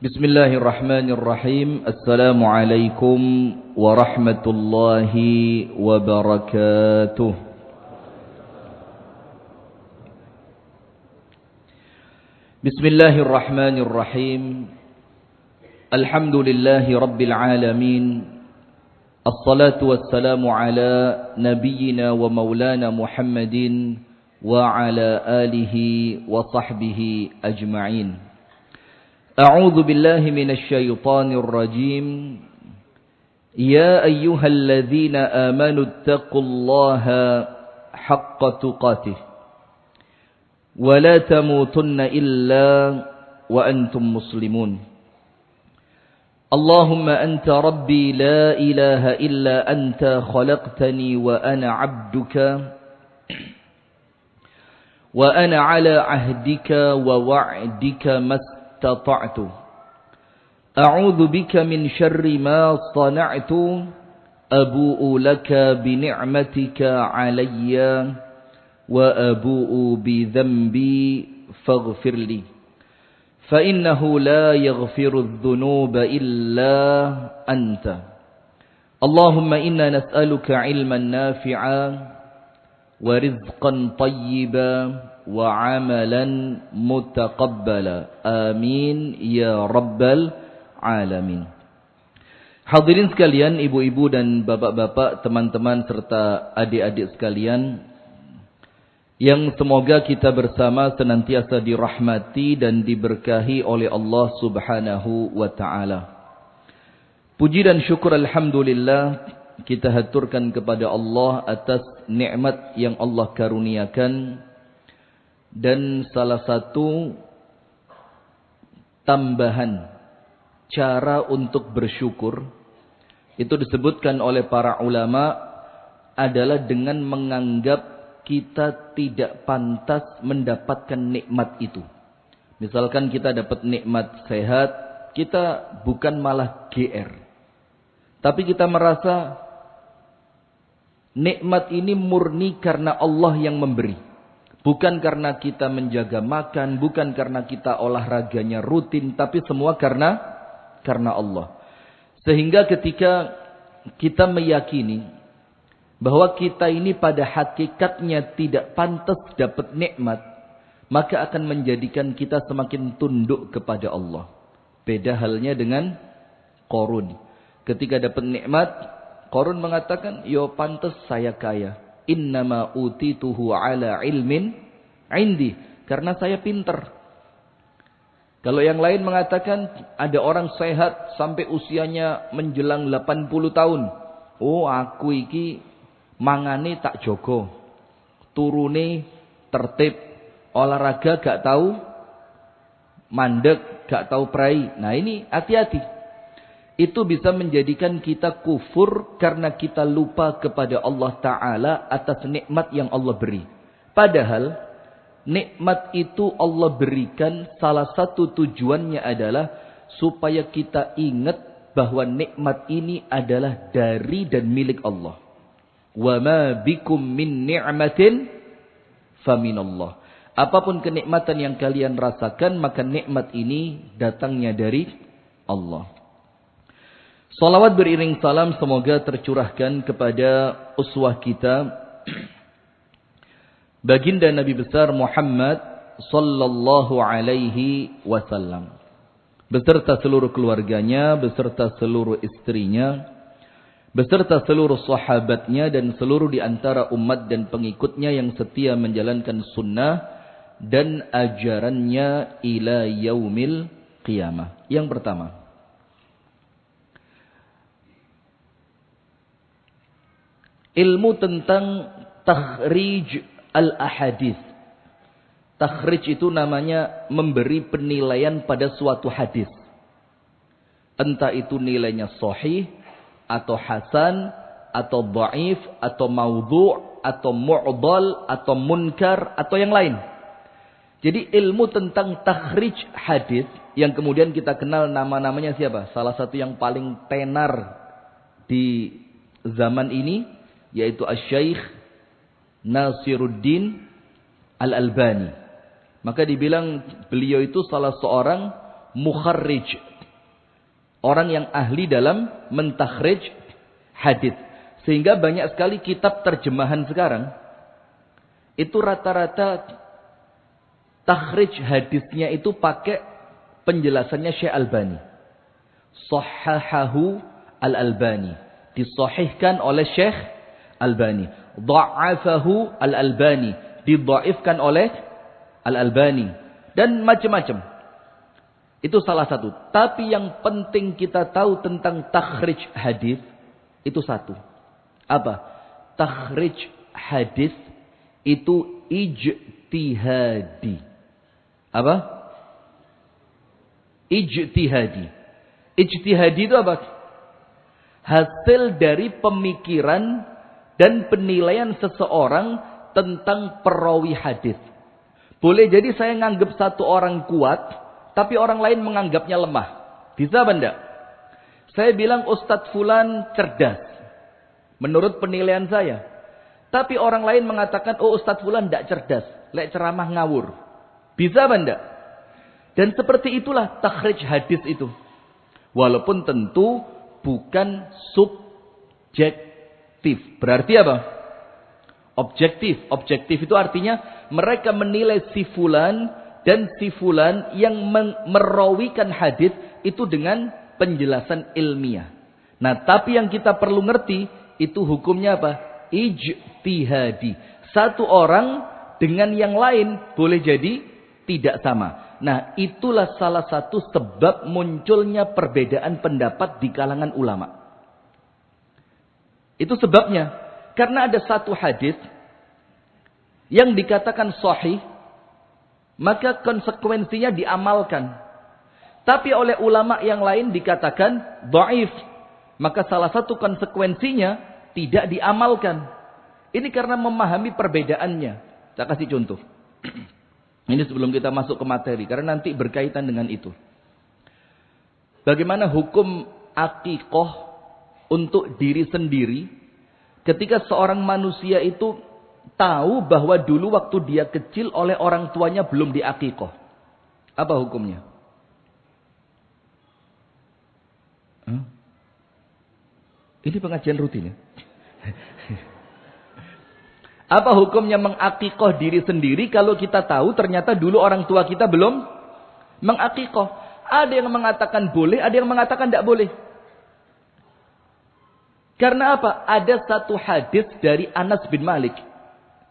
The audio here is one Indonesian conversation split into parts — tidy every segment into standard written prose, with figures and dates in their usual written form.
Bismillahirrahmanirrahim. Assalamualaikum warahmatullahi wabarakatuh. Bismillahirrahmanirrahim. Alhamdulillahi rabbil alamin. Assalatu wassalamu ala nabiyyina wa maulana Muhammadin wa ala alihi wa sahbihi ajma'in. أعوذ بالله من الشيطان الرجيم يا أيها الذين آمنوا اتقوا الله حق تقاته ولا تموتن إلا وأنتم مسلمون اللهم أنت ربي لا إله إلا أنت خلقتني وأنا عبدك وأنا على عهدك ووعدك ما استطعت أعوذ بك من شر ما صنعت أبوء لك بنعمتك علي وأبوء بذنبي فاغفر لي فإنه لا يغفر الذنوب إلا أنت اللهم إنا نسألك علما نافعا ورزقا طيبا وعملا متقبلا آمين يا رب العالمين. Hadirin sekalian, ibu-ibu dan bapak-bapak, teman-teman serta adik-adik sekalian, yang semoga kita bersama senantiasa dirahmati dan diberkahi oleh Allah Subhanahu wa taala. Puji dan syukur alhamdulillah kita haturkan kepada Allah atas nikmat yang Allah karuniakan. Dan salah satu tambahan cara untuk bersyukur itu disebutkan oleh para ulama adalah dengan menganggap kita tidak pantas mendapatkan nikmat itu. Misalkan kita dapat nikmat sehat, kita bukan malah GR. Tapi kita merasa nikmat ini murni karena Allah yang memberi. Bukan karena kita menjaga makan, bukan karena kita olahraganya rutin, tapi semua karena Allah. Sehingga ketika kita meyakini bahwa kita ini pada hakikatnya tidak pantas dapat nikmat, maka akan menjadikan kita semakin tunduk kepada Allah. Beda halnya dengan Qarun. Ketika dapat nikmat, Qarun mengatakan, "Yo pantas saya kaya. Innama utituhu ala ilmin indi." Karena saya pinter. Kalau yang lain mengatakan ada orang sehat sampai usianya menjelang 80 tahun. Oh, aku iki mangane tak jogo. Turune tertib, olahraga gak tahu, mandek gak tahu prai. Nah, ini hati-hati. Itu bisa menjadikan kita kufur karena kita lupa kepada Allah Ta'ala atas nikmat yang Allah beri. Padahal nikmat itu Allah berikan, salah satu tujuannya adalah supaya kita ingat bahwa nikmat ini adalah dari dan milik Allah. Wa ma bikum min ni'matin faminallah. Apapun kenikmatan yang kalian rasakan, maka nikmat ini datangnya dari Allah. Salawat beriring salam semoga tercurahkan kepada uswah kita, baginda Nabi besar Muhammad sallallahu alaihi wasallam, beserta seluruh keluarganya, beserta seluruh istrinya, beserta seluruh sahabatnya dan seluruh di antara umat dan pengikutnya yang setia menjalankan sunnah dan ajarannya ila yaumil qiyamah. Yang pertama, ilmu tentang takhrij al-ahadith. Takhrij itu namanya memberi penilaian pada suatu hadis. Entah itu nilainya sahih, atau hasan, atau dhaif, atau maudhu', atau mu'dal, atau munkar, atau yang lain. Jadi ilmu tentang takhrij hadis yang kemudian kita kenal nama-namanya siapa? Salah satu yang paling tenar di zaman ini yaitu Asy-Syaikh Nasiruddin Al-Albani. Maka dibilang beliau itu salah seorang mukharrij, Orang yang ahli dalam mentakhrij hadis. Sehingga banyak sekali kitab terjemahan sekarang. Itu rata-rata takhrij hadisnya itu pakai penjelasannya Syekh Albani. Sahhahahu Al-Albani. Disahihkan oleh Syekh Albani. Dha'afahu Al-Albani. Didhaifkan oleh Al-Albani. Dan macam-macam. Itu salah satu. Tapi yang penting kita tahu tentang takhrij hadis itu satu. Apa? Takhrij hadis itu ijtihadi. Apa? Ijtihadi. Ijtihadi itu apa? Hasil dari pemikiran dan penilaian seseorang tentang perawi hadis. Boleh jadi saya nganggap satu orang kuat, tapi orang lain menganggapnya lemah. Bisa apa enggak? Saya bilang Ustadz Fulan cerdas. Menurut penilaian saya. Tapi orang lain mengatakan, oh Ustadz Fulan tidak cerdas. Lek ceramah ngawur. Bisa apa enggak? Dan seperti itulah takhrij hadis itu. Walaupun tentu bukan subjektif. Berarti apa? Objektif. Objektif itu artinya mereka menilai si Fulan dan si Fulan yang merawikan hadis itu dengan penjelasan ilmiah. Nah, tapi yang kita perlu ngerti itu hukumnya apa? Ijtihadi. Satu orang dengan yang lain boleh jadi tidak sama. Nah, itulah salah satu sebab munculnya perbedaan pendapat di kalangan ulama. Itu sebabnya. Karena ada satu hadis yang dikatakan sahih, maka konsekuensinya diamalkan. Tapi oleh ulama yang lain dikatakan dhaif. Maka salah satu konsekuensinya tidak diamalkan. Ini karena memahami perbedaannya. Saya kasih contoh. Ini sebelum kita masuk ke materi. Karena nanti berkaitan dengan itu. Bagaimana hukum akikoh untuk diri sendiri. Ketika seorang manusia itu tahu bahwa dulu waktu dia kecil oleh orang tuanya belum diakikoh. Apa hukumnya? Ini pengajian rutin ya. Apa hukumnya mengakikoh diri sendiri kalau kita tahu ternyata dulu orang tua kita belum mengakikoh? Ada yang mengatakan boleh, ada yang mengatakan tidak boleh. Karena apa? Ada satu hadis dari Anas bin Malik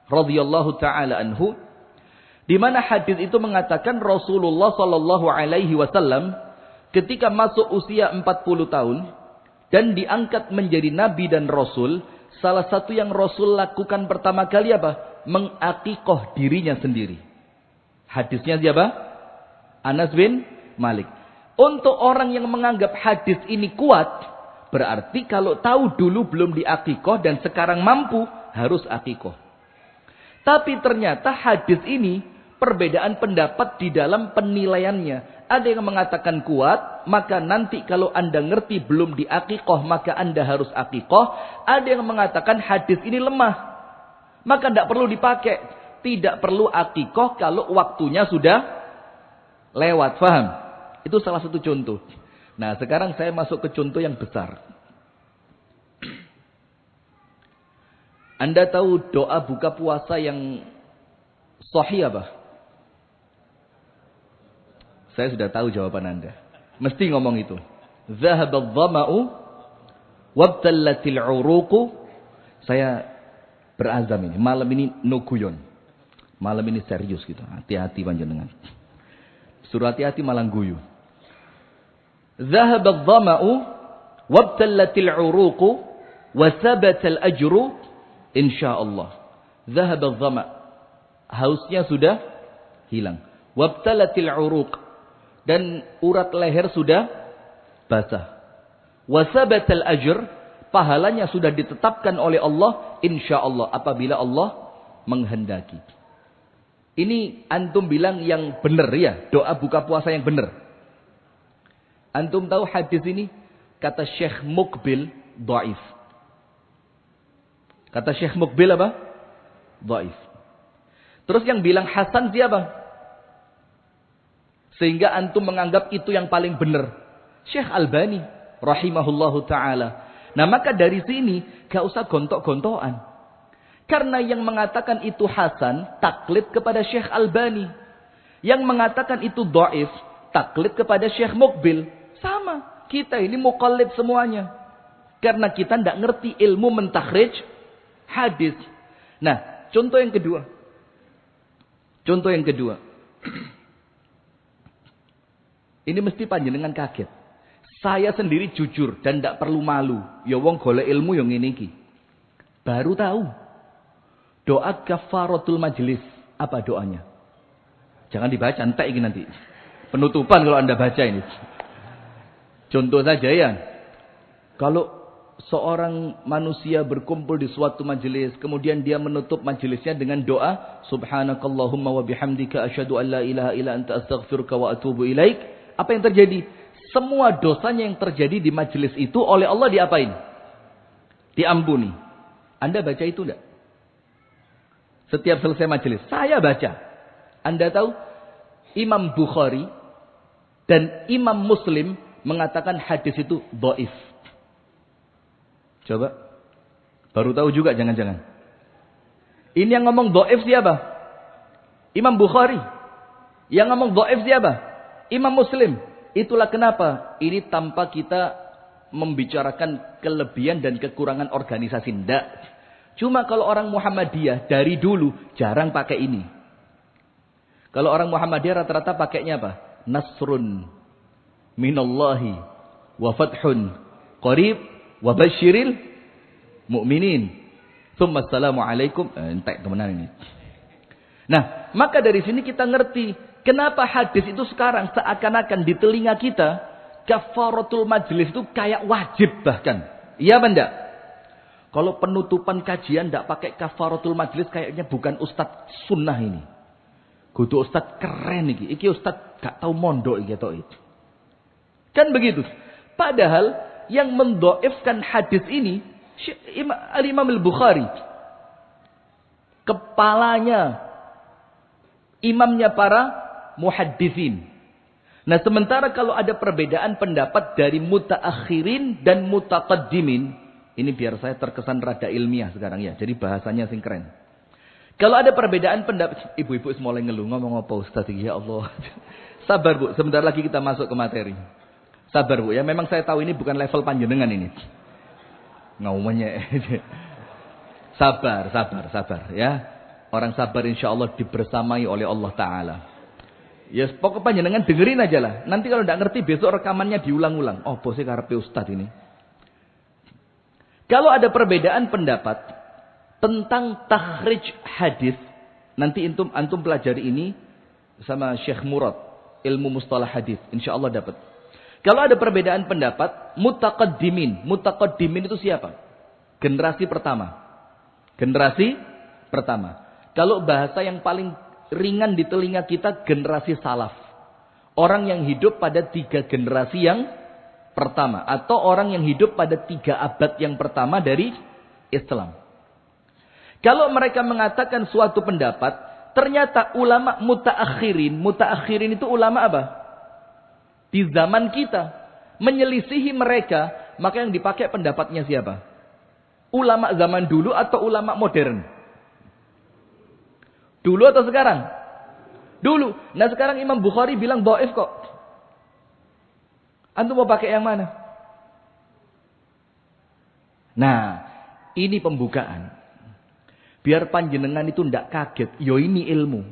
radhiyallahu taala anhu, di mana hadis itu mengatakan Rasulullah sallallahu alaihi wasallam ketika masuk usia 40 tahun dan diangkat menjadi nabi dan rasul, salah satu yang Rasul lakukan pertama kali apa? Mengakikoh dirinya sendiri. Hadisnya siapa? Anas bin Malik. Untuk orang yang menganggap hadis ini kuat, berarti kalau tahu dulu belum diakikoh dan sekarang mampu, harus akikoh. Tapi ternyata hadis ini perbedaan pendapat di dalam penilaiannya. Ada yang mengatakan kuat, maka nanti kalau Anda ngerti belum diakikoh, maka Anda harus akikoh. Ada yang mengatakan hadis ini lemah, maka tidak perlu dipakai. Tidak perlu akikoh kalau waktunya sudah lewat. Faham? Itu salah satu contoh. Nah, sekarang saya masuk ke contoh yang besar. Anda tahu doa buka puasa yang sahih apa? Saya sudah tahu jawaban Anda. Mesti ngomong itu. Zahabadh dhama'u wabtallatil 'uruqu. Saya berazam ini. Malam ini no guyon. Malam ini serius gitu. Hati-hati panjenengan. Suruh hati-hati malah guyu. Zahabadh dhama'u wabtallatil 'uruqu wa thabatal ajru insyaallah. Zahabadh dhama'. Hausnya sudah hilang. Wabtallatil 'uruq. Dan urat leher sudah basah. Wasabatal ajr, pahalanya sudah ditetapkan oleh Allah insyaallah apabila Allah menghendaki. Ini antum bilang yang benar ya, doa buka puasa yang benar. Antum tahu hadis ini kata Syekh Muqbil dhaif. Kata Syekh Muqbil apa? Dhaif. Terus yang bilang hasan siapa? Sehingga antum menganggap itu yang paling benar. Syekh Albani rahimahullahu ta'ala. Nah maka dari sini gak usah gontok-gontokan. Karena yang mengatakan itu hasan, taklid kepada Syekh Albani. Yang mengatakan itu dhaif, taklid kepada Syekh Muqbil. Sama, kita ini muqallid semuanya. Karena kita tidak ngerti ilmu mentakhrij hadis. Nah, contoh yang kedua. Contoh yang kedua. Ini mesti panjenengan kaget. Saya sendiri jujur dan tidak perlu malu. Ya wong golek ilmu yang ini iki. Baru tahu. Doa kafaratul majlis. Apa doanya? Jangan dibaca, entek ini nanti. Penutupan kalau Anda baca ini. Contoh saja ya. Kalau seorang manusia berkumpul di suatu majelis, kemudian dia menutup majelisnya dengan doa, Subhanakallahumma wa bihamdika asyhadu an la ilaha illa anta astaghfiruka wa atubu ilaik. Apa yang terjadi? Semua dosanya yang terjadi di majelis itu oleh Allah diapain? Diampuni. Anda baca itu enggak? Setiap selesai majelis, saya baca. Anda tahu, Imam Bukhari dan Imam Muslim mengatakan hadis itu dhaif. Coba. Baru tahu juga jangan-jangan. Ini yang ngomong dhaif siapa? Imam Bukhari. Yang ngomong dhaif siapa? Imam Muslim. Itulah kenapa ini tanpa kita membicarakan kelebihan dan kekurangan organisasi. Tidak. Cuma kalau orang Muhammadiyah dari dulu jarang pakai ini. Kalau orang Muhammadiyah rata-rata pakainya apa? Nasrun minallahi wa fathun qarib wa basyiril mu'minin. Tsumma assalamu alaikum. Entek temenan ini. Nah, maka dari sini kita ngerti kenapa hadis itu sekarang seakan-akan di telinga kita kafaratul majlis itu kayak wajib bahkan. Iya apa enggak? Kalau penutupan kajian tidak pakai kafaratul majlis kayaknya bukan ustadz sunnah ini. Kudu ustadz keren ini. Iki ustadz gak tahu mondok iki to itu. Kan begitu. Padahal yang mendhaifkan hadis ini Al-Imam Al-Bukhari. Kepalanya, imamnya para muhadditsin. Nah, sementara kalau ada perbedaan pendapat dari mutaakhirin dan mutaqaddimin, ini biar saya terkesan rada ilmiah sekarang ya. Jadi bahasanya sing keren. Kalau ada perbedaan pendapat, ibu-ibu mulai ngeluh, ngomong apa Ustaz? Ya Allah. Sabar Bu, sebentar lagi kita masuk ke materi. Sabar Bu ya, memang saya tahu ini bukan level panjenengan ini. Ngomongnya. Sabar ya. Orang sabar insya Allah dibersamai oleh Allah Ta'ala. Ya pokok panjenengan dengerin aja lah. Nanti kalau tidak ngerti besok rekamannya diulang-ulang. Oh bosnya karepe Ustaz ini. Kalau ada perbedaan pendapat tentang takhrij hadis, nanti antum pelajari ini sama Syekh Murad, ilmu mustalah hadis, insyaallah dapat. Kalau ada perbedaan pendapat, mutaqaddimin itu siapa? Generasi pertama. Generasi pertama. Kalau bahasa yang paling ringan di telinga kita, generasi salaf. Orang yang hidup pada 3 generasi yang pertama. Atau orang yang hidup pada 3 abad yang pertama dari Islam. Kalau mereka mengatakan suatu pendapat, ternyata ulama mutaakhirin itu ulama apa? Di zaman kita. Menyelisihi mereka, maka yang dipakai pendapatnya siapa? Ulama zaman dulu atau ulama modern? Dulu atau sekarang? Dulu. Nah sekarang Imam Bukhari bilang dhaif kok. Antum mau pakai yang mana? Nah, ini pembukaan. Biar panjenengan itu ndak kaget. Yo ini ilmu.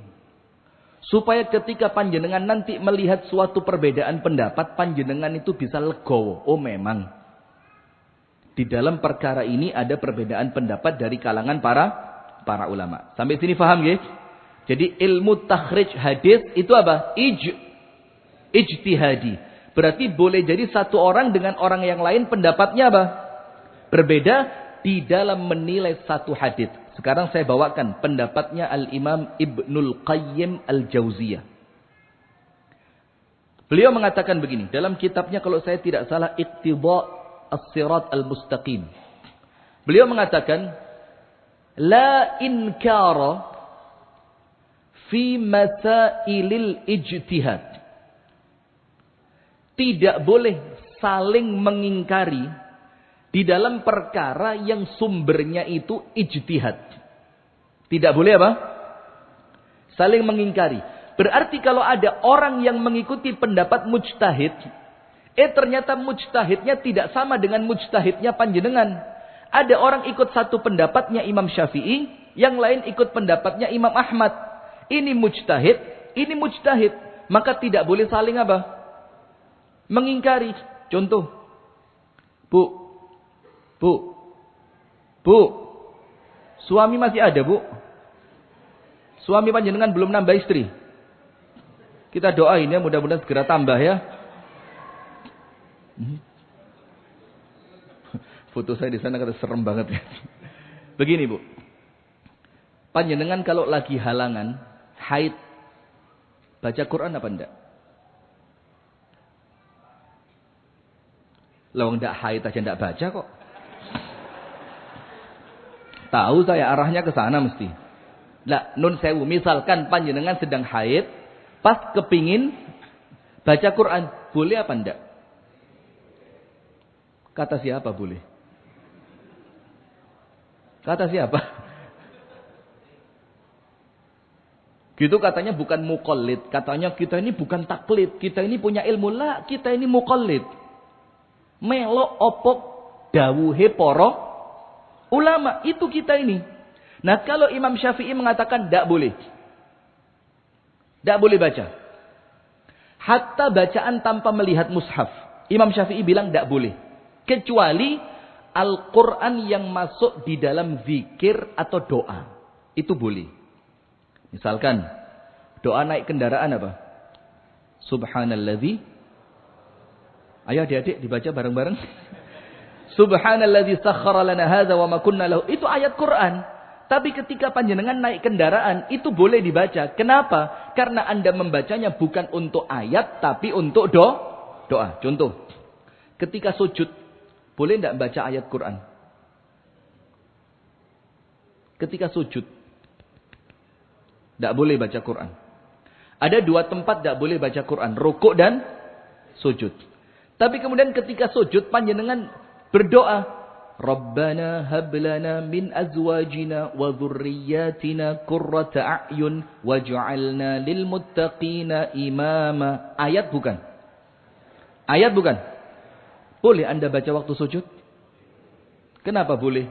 Supaya ketika panjenengan nanti melihat suatu perbedaan pendapat, panjenengan itu bisa legowo. Oh memang. Di dalam perkara ini ada perbedaan pendapat dari kalangan para ulama. Sampai sini paham ya? Jadi ilmu takhrij hadis itu apa? Ijtihadi. Berarti boleh jadi satu orang dengan orang yang lain pendapatnya apa? Berbeda di dalam menilai satu hadis. Sekarang saya bawakan pendapatnya Al-Imam Ibnul Qayyim Al-Jauziyah. Beliau mengatakan begini. Dalam kitabnya kalau saya tidak salah Iqtida' As-Sirat Al-Mustaqim. Beliau mengatakan la inkara fi masailil ijtihad. Tidak boleh saling mengingkari di dalam perkara yang sumbernya itu ijtihad. Tidak boleh apa? Saling mengingkari. Berarti kalau ada orang yang mengikuti pendapat mujtahid, ternyata mujtahidnya tidak sama dengan mujtahidnya panjenengan. Ada orang ikut satu pendapatnya Imam Syafi'i, yang lain ikut pendapatnya Imam Ahmad. Ini mujtahid, ini mujtahid. Maka tidak boleh saling apa? Mengingkari. Contoh. Bu. Suami masih ada, Bu? Suami panjenengan belum nambah istri? Kita doain ya, mudah-mudahan segera tambah ya. Foto saya di sana kata serem banget ya. Begini, Bu. Panjenengan kalau lagi halangan, haid, baca Quran apa enggak? Lawang enggak haid aja enggak baca kok. Tahu saya arahnya ke sana mesti. Lah, nun sewu, misalkan panjenengan sedang haid, pas kepingin baca Quran, boleh apa enggak? Kata siapa boleh? Kata siapa? Gitu katanya bukan muqallid. Katanya kita ini bukan taklid. Kita ini punya ilmu. Lah, kita ini muqallid. Melo opok dawuhe poro ulama. Itu kita ini. Nah, kalau Imam Syafi'i mengatakan tidak boleh. Tidak boleh baca. Hatta bacaan tanpa melihat mushaf. Imam Syafi'i bilang tidak boleh. Kecuali Al-Quran yang masuk di dalam zikir atau doa. Itu boleh. Misalkan, doa naik kendaraan apa? Subhanalladzi. Ayo adik-adik dibaca bareng-bareng. Subhanalladzi sakhkhara lana hadza wa ma kunna lahu. Itu ayat Quran. Tapi ketika panjenengan naik kendaraan, itu boleh dibaca. Kenapa? Karena Anda membacanya bukan untuk ayat, tapi untuk doa. Contoh, ketika sujud, boleh tidak baca ayat Quran? Ketika sujud, tidak boleh baca Quran. Ada dua tempat tidak boleh baca Quran. Rukuk dan sujud. Tapi kemudian ketika sujud, panjenengan berdoa. Rabbana hablana min azwajina wa dhurriyyatina qurrata a'yun waj'alna lil muttaqina imama. Ayat bukan? Ayat bukan? Boleh Anda baca waktu sujud? Kenapa boleh?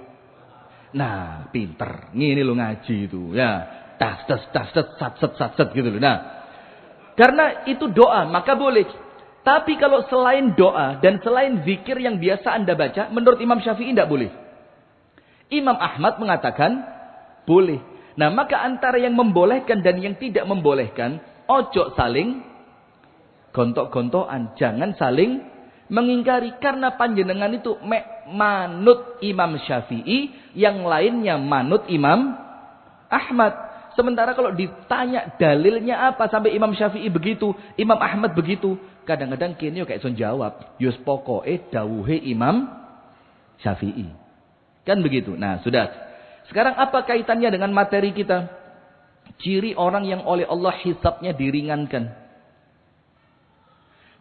Nah, pinter. Ngini lo ngaji itu. Ya, tas sat gitu loh. Nah, karena itu doa, maka boleh. Tapi kalau selain doa dan selain zikir yang biasa Anda baca, menurut Imam Syafi'i tidak boleh. Imam Ahmad mengatakan boleh. Nah, maka antara yang membolehkan dan yang tidak membolehkan, ojo saling gontok-gontokan. Jangan saling mengingkari. Karena panjenengan itu manut Imam Syafi'i, yang lainnya manut Imam Ahmad. Sementara kalau ditanya dalilnya apa sampai Imam Syafi'i begitu, Imam Ahmad begitu, kadang-kadang kini kayak son jawab, yus pokoke dawuhe Imam Syafi'i. Kan begitu. Nah, sudah. Sekarang apa kaitannya dengan materi kita? Ciri orang yang oleh Allah hisabnya diringankan.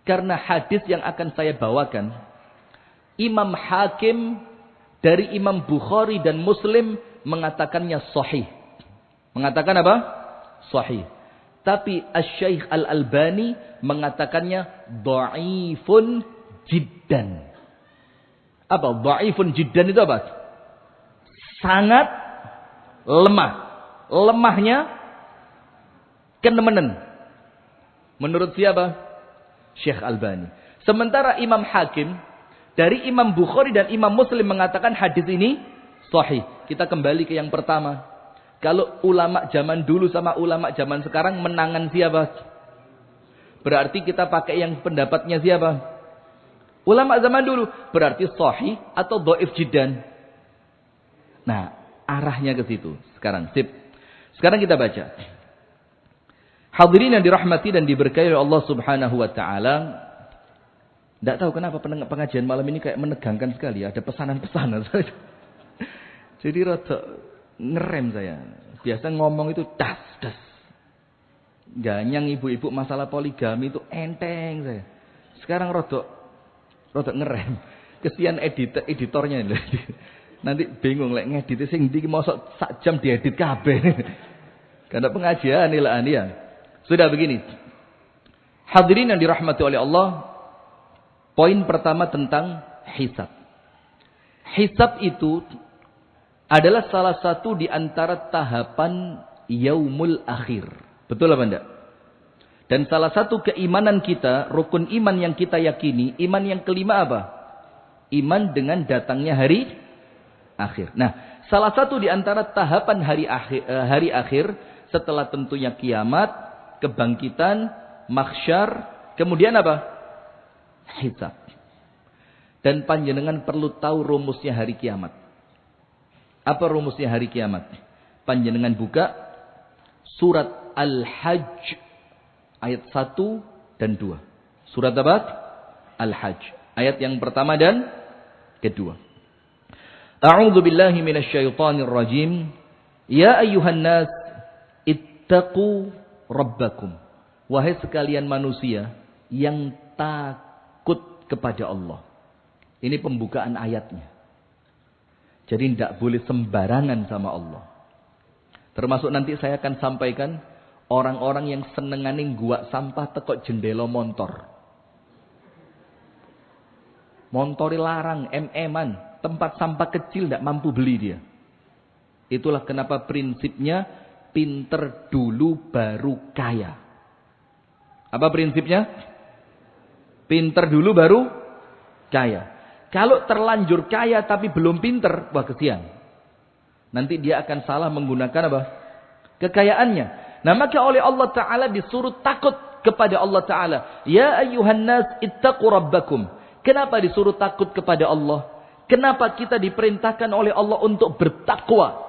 Karena hadis yang akan saya bawakan, Imam Hakim dari Imam Bukhari dan Muslim mengatakannya sahih. Mengatakan apa? Sahih. Tapi Asy-Syaikh Al-Albani mengatakannya dhaifun jiddan. Apa dhaifun jiddan itu apa? Sangat lemah. Lemahnya kenemenen. Menurut siapa? Syekh Albani. Sementara Imam Hakim dari Imam Bukhari dan Imam Muslim mengatakan hadis ini sahih. Kita kembali ke yang pertama. Kalau ulama zaman dulu sama ulama zaman sekarang menangan siapa? Berarti kita pakai yang pendapatnya siapa? Ulama zaman dulu. Berarti sahih atau dhaif jiddan. Nah, arahnya ke situ. Sekarang, sip. Sekarang kita baca. Hadirin yang dirahmati dan diberkahi oleh Allah Subhanahu wa taala. Tidak tahu kenapa pengajian malam ini kayak menegangkan sekali. Ada pesanan-pesanan. Jadi rada ngerem saya. Biasa ngomong itu das. Ganyang ibu-ibu masalah poligami itu enteng saya. Sekarang Rodok ngerem. Kesian editornya lho. Nanti bingung lek ngedit sing ndi mosok sak jam diedit kabeh. Karena pengajian ya. Sudah begini. Hadirin yang dirahmati oleh Allah, poin pertama tentang hisab. Hisab itu adalah salah satu di antara tahapan yaumul akhir. Betul apa enggak? Dan salah satu keimanan kita, rukun iman yang kita yakini, iman yang kelima apa? Iman dengan datangnya hari akhir. Nah, salah satu di antara tahapan hari akhir setelah tentunya kiamat, kebangkitan, mahsyar, kemudian apa? Hisab. Dan panjenengan perlu tahu rumusnya hari kiamat. Apa rumusnya hari kiamat? Panjenengan buka surat Al-Hajj ayat 1 dan 2. Surat apa? Al-Hajj. Ayat yang pertama dan kedua. A'udzu billahi minasyaitonir rajim. Ya ayyuhan nas ittaqu rabbakum. Wahai sekalian manusia yang takut kepada Allah. Ini pembukaan ayatnya. Jadi tidak boleh sembarangan sama Allah. Termasuk nanti saya akan sampaikan orang-orang yang senenganing gua sampah tekok jendela montor. Montori larang, MM-an. Tempat sampah kecil tidak mampu beli dia. Itulah kenapa prinsipnya pinter dulu baru kaya. Apa prinsipnya? Pinter dulu baru kaya. Kalau terlanjur kaya tapi belum pinter, wah kesian. Nanti dia akan salah menggunakan apa? Kekayaannya. Nah maka oleh Allah Ta'ala disuruh takut kepada Allah Ta'ala. Ya ayyuhan nas ittaqu rabbakum. Kenapa disuruh takut kepada Allah? Kenapa kita diperintahkan oleh Allah untuk bertakwa?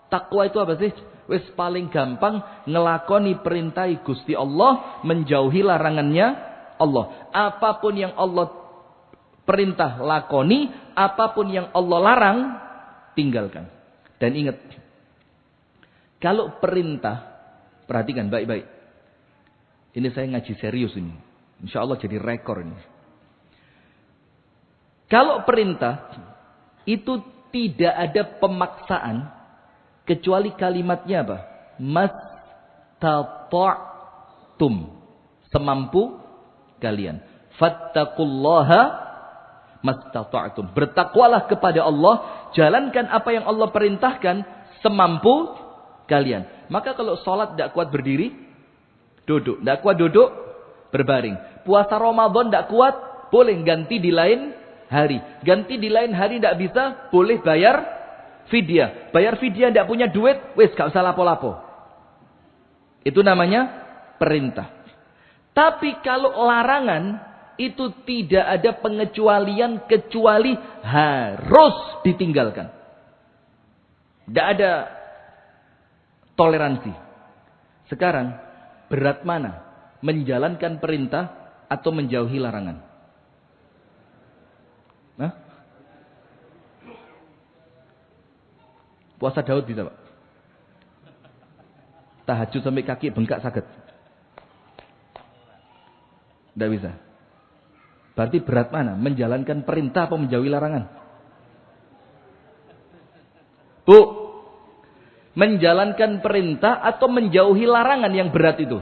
Takwa itu apa sih? Wis paling gampang ngelakoni perintah Gusti Allah, menjauhi larangannya Allah. Apapun yang Allah perintah lakoni, apapun yang Allah larang tinggalkan. Dan ingat, kalau perintah, perhatikan baik-baik. Ini saya ngaji serius ini. Insya Allah jadi rekor ini. Kalau perintah itu tidak ada pemaksaan kecuali kalimatnya apa? Mastata'tum. Semampu kalian. Fattaqullaha mastata'tum. Bertakwalah kepada Allah, jalankan apa yang Allah perintahkan semampu kalian. Maka kalau sholat tidak kuat berdiri, duduk. Tidak kuat duduk, berbaring. Puasa Ramadan tidak kuat, boleh ganti di lain hari. Ganti di lain hari tidak bisa, boleh bayar fidyah. Bayar fidyah tidak punya duit, wes gak usah lapo-lapo. Itu namanya perintah. Tapi kalau larangan, itu tidak ada pengecualian kecuali harus ditinggalkan. Tidak ada toleransi. Sekarang berat mana? Menjalankan perintah atau menjauhi larangan? Nah? Puasa Daud bisa, Pak? Tahajud sampai kaki bengkak sakit? Tidak bisa. Berarti berat mana? Menjalankan perintah atau menjauhi larangan? Bu, menjalankan perintah atau menjauhi larangan yang berat itu?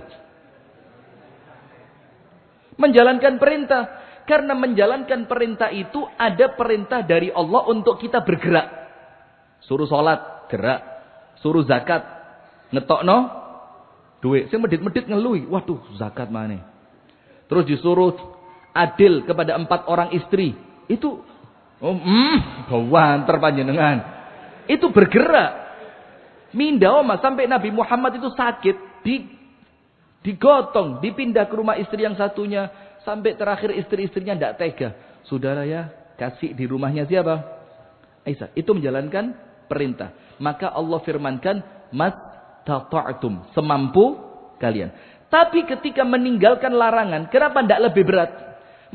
Menjalankan perintah. Karena menjalankan perintah itu ada perintah dari Allah untuk kita bergerak. Suruh sholat, gerak. Suruh zakat, ngetokno duit. Saya medit-medit ngelui. Waduh, zakat mana? Terus disuruh adil kepada 4 orang istri. Itu bawan terpanjenengan. Itu bergerak. Mindao mas sampai Nabi Muhammad itu sakit, digotong, dipindah ke rumah istri yang satunya, sampai terakhir istri-istrinya tidak tega. Saudara ya, kasih di rumahnya siapa? Aisyah. Itu menjalankan perintah. Maka Allah firmankan, mastata'tum, semampu kalian. Tapi ketika meninggalkan larangan, kenapa tidak lebih berat?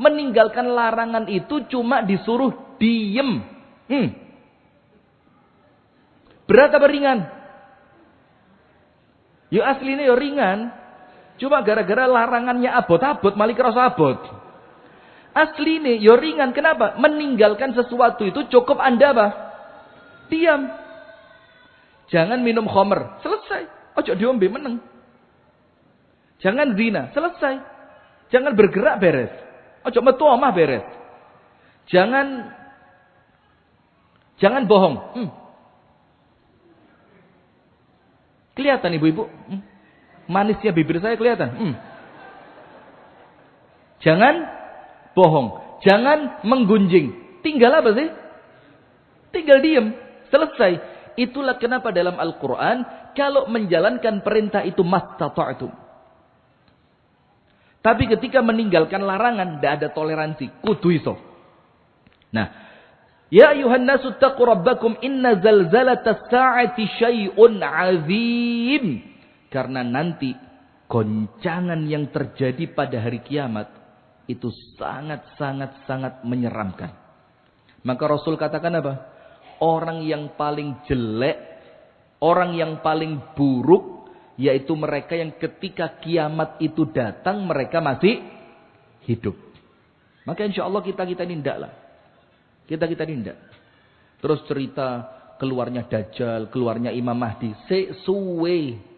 Meninggalkan larangan itu cuma disuruh diem. Berat apa ringan? Ya aslinya ya ringan. Cuma gara-gara larangannya abot-abot, malah kerasa abot. Asli nih, yo ringan. Kenapa? Meninggalkan sesuatu itu cukup Anda apa? Diam. Jangan minum khamr. Selesai. Ojo diombe meneng. Jangan zina. Selesai. Jangan bergerak beres. Ojo metu omah beres. Jangan bohong. Kelihatan ibu-ibu. Manisnya bibir saya kelihatan. Jangan bohong. Jangan menggunjing. Tinggal apa sih? Tinggal diem. Selesai. Itulah kenapa dalam Al-Quran, kalau menjalankan perintah itu mastata'tum. Tapi ketika meninggalkan larangan, tidak ada toleransi. Kudu iso. Nah, ya ayuhan nasu taqu rabbakum inna zalzalatas sa'ati syai'un azim. Karena nanti goncangan yang terjadi pada hari kiamat itu sangat menyeramkan. Maka Rasul katakan apa? Orang yang paling jelek, orang yang paling buruk, yaitu mereka yang ketika kiamat itu datang, mereka masih hidup. Maka insya Allah kita ini tidak lah. Kita ini tidak. Terus cerita keluarnya Dajjal, keluarnya Imam Mahdi. Sesuai.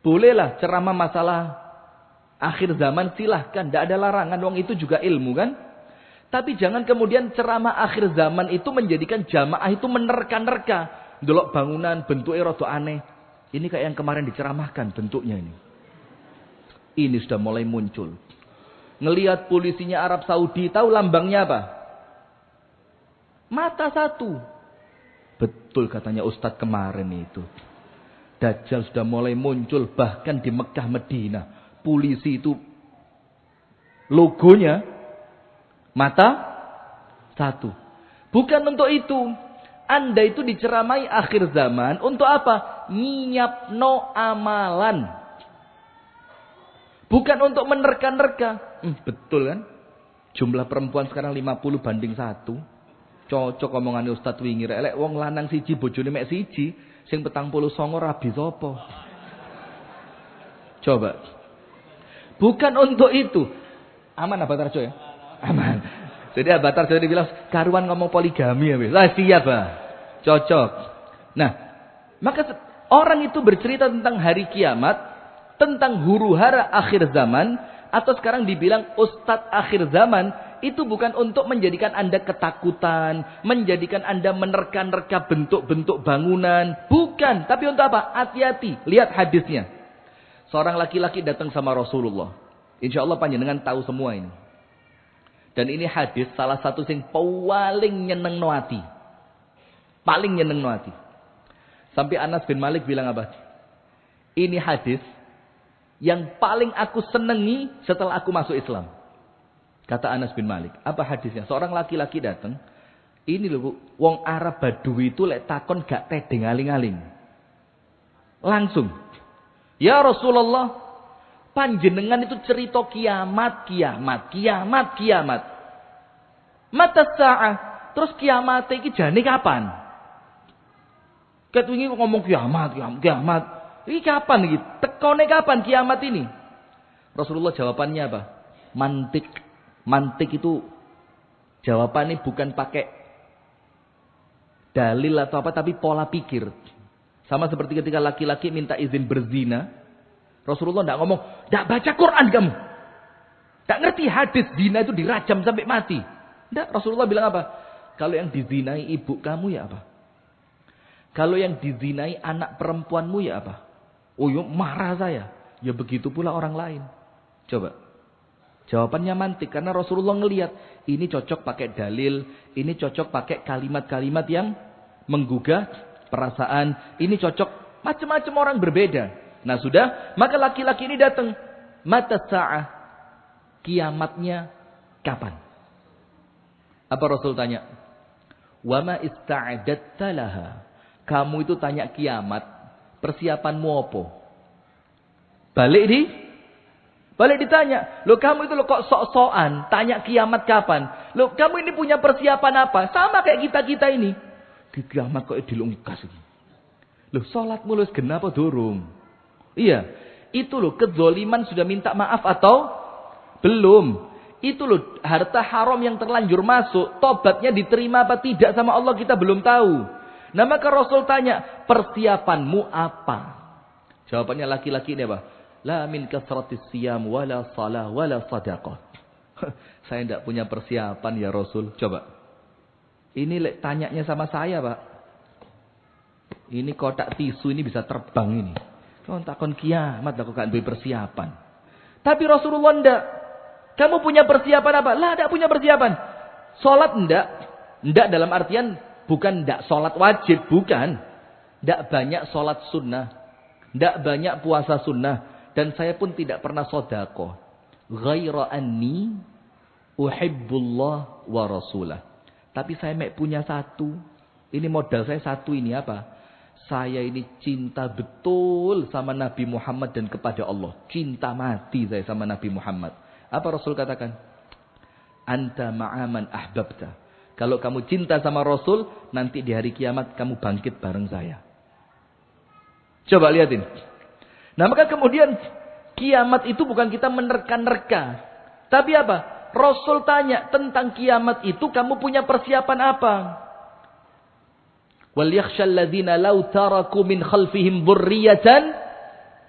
Bolehlah ceramah masalah akhir zaman, silahkan. Tidak ada larangan. Wong itu juga ilmu kan. Tapi jangan kemudian ceramah akhir zaman itu menjadikan jamaah itu menerka-nerka. Delok bangunan bentuknya rada aneh. Ini kayak yang kemarin diceramahkan bentuknya ini. Ini sudah mulai muncul. Ngelihat polisinya Arab Saudi, tahu lambangnya apa? Mata satu. Betul katanya Ustadz kemarin itu. Dajjal sudah mulai muncul bahkan di Mekah Medina. Polisi itu logonya mata satu. Bukan untuk itu. Anda itu diceramai akhir zaman untuk apa? Nyiapno amalan. Bukan untuk menerka-nerka. Betul kan? Jumlah perempuan sekarang 50 banding 1. Cocok omongannya Ustadz wingi. Elek wong lanang siji bojone mek siji. Sing 49 rabi sapa? Coba. Bukan untuk itu. Aman Abah Tarjo ya? Aman. Jadi Abah Tarjo bilang, karuan ngomong poligami ya. Lah siap bah. Cocok. Nah, maka orang itu bercerita tentang hari kiamat, tentang huru-hara akhir zaman, atau sekarang dibilang ustadz akhir zaman, itu bukan untuk menjadikan Anda ketakutan, menjadikan Anda menerka-nerka bentuk-bentuk bangunan. Bukan. Tapi untuk apa? Hati-hati. Lihat hadisnya. Seorang laki-laki datang sama Rasulullah. Insya Allah panjenengan tahu semua ini. Dan ini hadis salah satu yang paling nyeneng no hati. Paling nyeneng no hati. Sampai Anas bin Malik bilang apa? Ini hadis yang paling aku senengi setelah aku masuk Islam. Kata Anas bin Malik. Apa hadisnya? Seorang laki-laki datang. Ini loh, wong Arab Badui itu lek takon gak tedeng aling-aling. Langsung. Ya Rasulullah, panjenengan itu cerita kiamat. Mata sa'ah. Terus kiamat iki jane kapan? Ket wingi ngomong kiamat. Ini kapan iki? Tekone kapan kiamat ini? Rasulullah jawabannya apa? Mantik itu jawabannya bukan pakai dalil atau apa, tapi pola pikir. Sama seperti ketika laki-laki minta izin berzina. Rasulullah tidak ngomong, tidak baca Quran kamu. Tidak ngerti hadis zina itu dirajam sampai mati. Tidak, Rasulullah bilang apa? Kalau yang dizinai ibu kamu ya apa? Kalau yang dizinai anak perempuanmu ya apa? Oh ya marah saya. Ya begitu pula orang lain. Coba. Jawabannya mantik. Karena Rasulullah ngelihat. Ini cocok pakai dalil. Ini cocok pakai kalimat-kalimat yang menggugah perasaan. Ini cocok. Macam-macam orang berbeda. Nah sudah. Maka laki-laki ini datang. Mata sa'ah. Kiamatnya kapan? Apa Rasul tanya? Wama ista'adatta laha. Kamu itu tanya kiamat. Persiapanmu apa? Balik ditanya. Loh kamu itu loh kok sok-sokan. Tanya kiamat kapan. Loh kamu ini punya persiapan apa? Sama kayak kita-kita ini. Di kiamat kok dilungkas ini. Loh sholatmu lu genah apa durung? Iya. Itu loh kezoliman sudah minta maaf atau belum? Itu loh, harta haram yang terlanjur masuk, tobatnya diterima apa tidak sama Allah kita belum tahu. Nah maka Rasul tanya, persiapanmu apa? Jawabannya laki-laki ini apa? La min kasratis siyam wala salah wala sadaqah. Saya tidak punya persiapan ya Rasul. Coba. Ini tanyanya sama saya Pak. Ini kotak tisu ini bisa terbang ini. Kau takon kiamat aku kan beri persiapan. Tapi Rasulullah enggak. Kamu punya persiapan apa? Lah, enggak punya persiapan. Salat enggak? Enggak dalam artian bukan enggak salat wajib, bukan. Enggak banyak salat sunnah. Enggak banyak puasa sunnah. Dan saya pun tidak pernah sedekah. Ghaira anni uhibbullah wa rasulah. Tapi saya punya satu. Ini modal saya satu ini apa? Saya ini cinta betul sama Nabi Muhammad dan kepada Allah. Cinta mati saya sama Nabi Muhammad. Apa Rasul katakan? Anta ma'aman ahbabta. Kalau kamu cinta sama Rasul, nanti di hari kiamat kamu bangkit bareng saya. Coba lihatin. Nah maka kemudian kiamat itu bukan kita menerka-nerka. Tapi apa? Rasul tanya tentang kiamat itu kamu punya persiapan apa? Wal yakhshal ladzina law taraku min khalfihim dzurriyyatan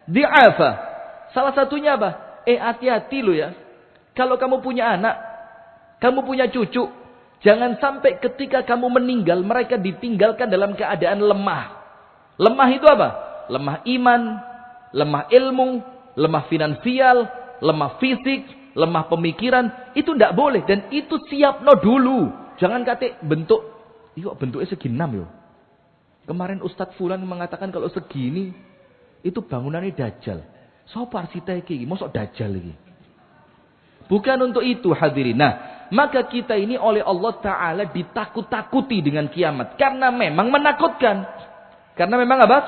di'afa. Salah satunya apa? Hati-hati lo ya. Kalau kamu punya anak, kamu punya cucu, jangan sampai ketika kamu meninggal mereka ditinggalkan dalam keadaan lemah. Lemah itu apa? Lemah iman, lemah ilmu, lemah finansial, lemah fisik, lemah pemikiran. Itu tidak boleh dan itu siapno dulu. Jangan kate bentuk, kok bentuknya segi 6 yo. Kemarin Ustadz Fulan mengatakan kalau segini itu bangunannya Dajjal. Sopo arsitek iki? Mosok Dajjal iki. Bukan untuk itu hadirin. Nah, maka kita ini oleh Allah Ta'ala ditakut-takuti dengan kiamat. Karena memang menakutkan. Karena memang apa?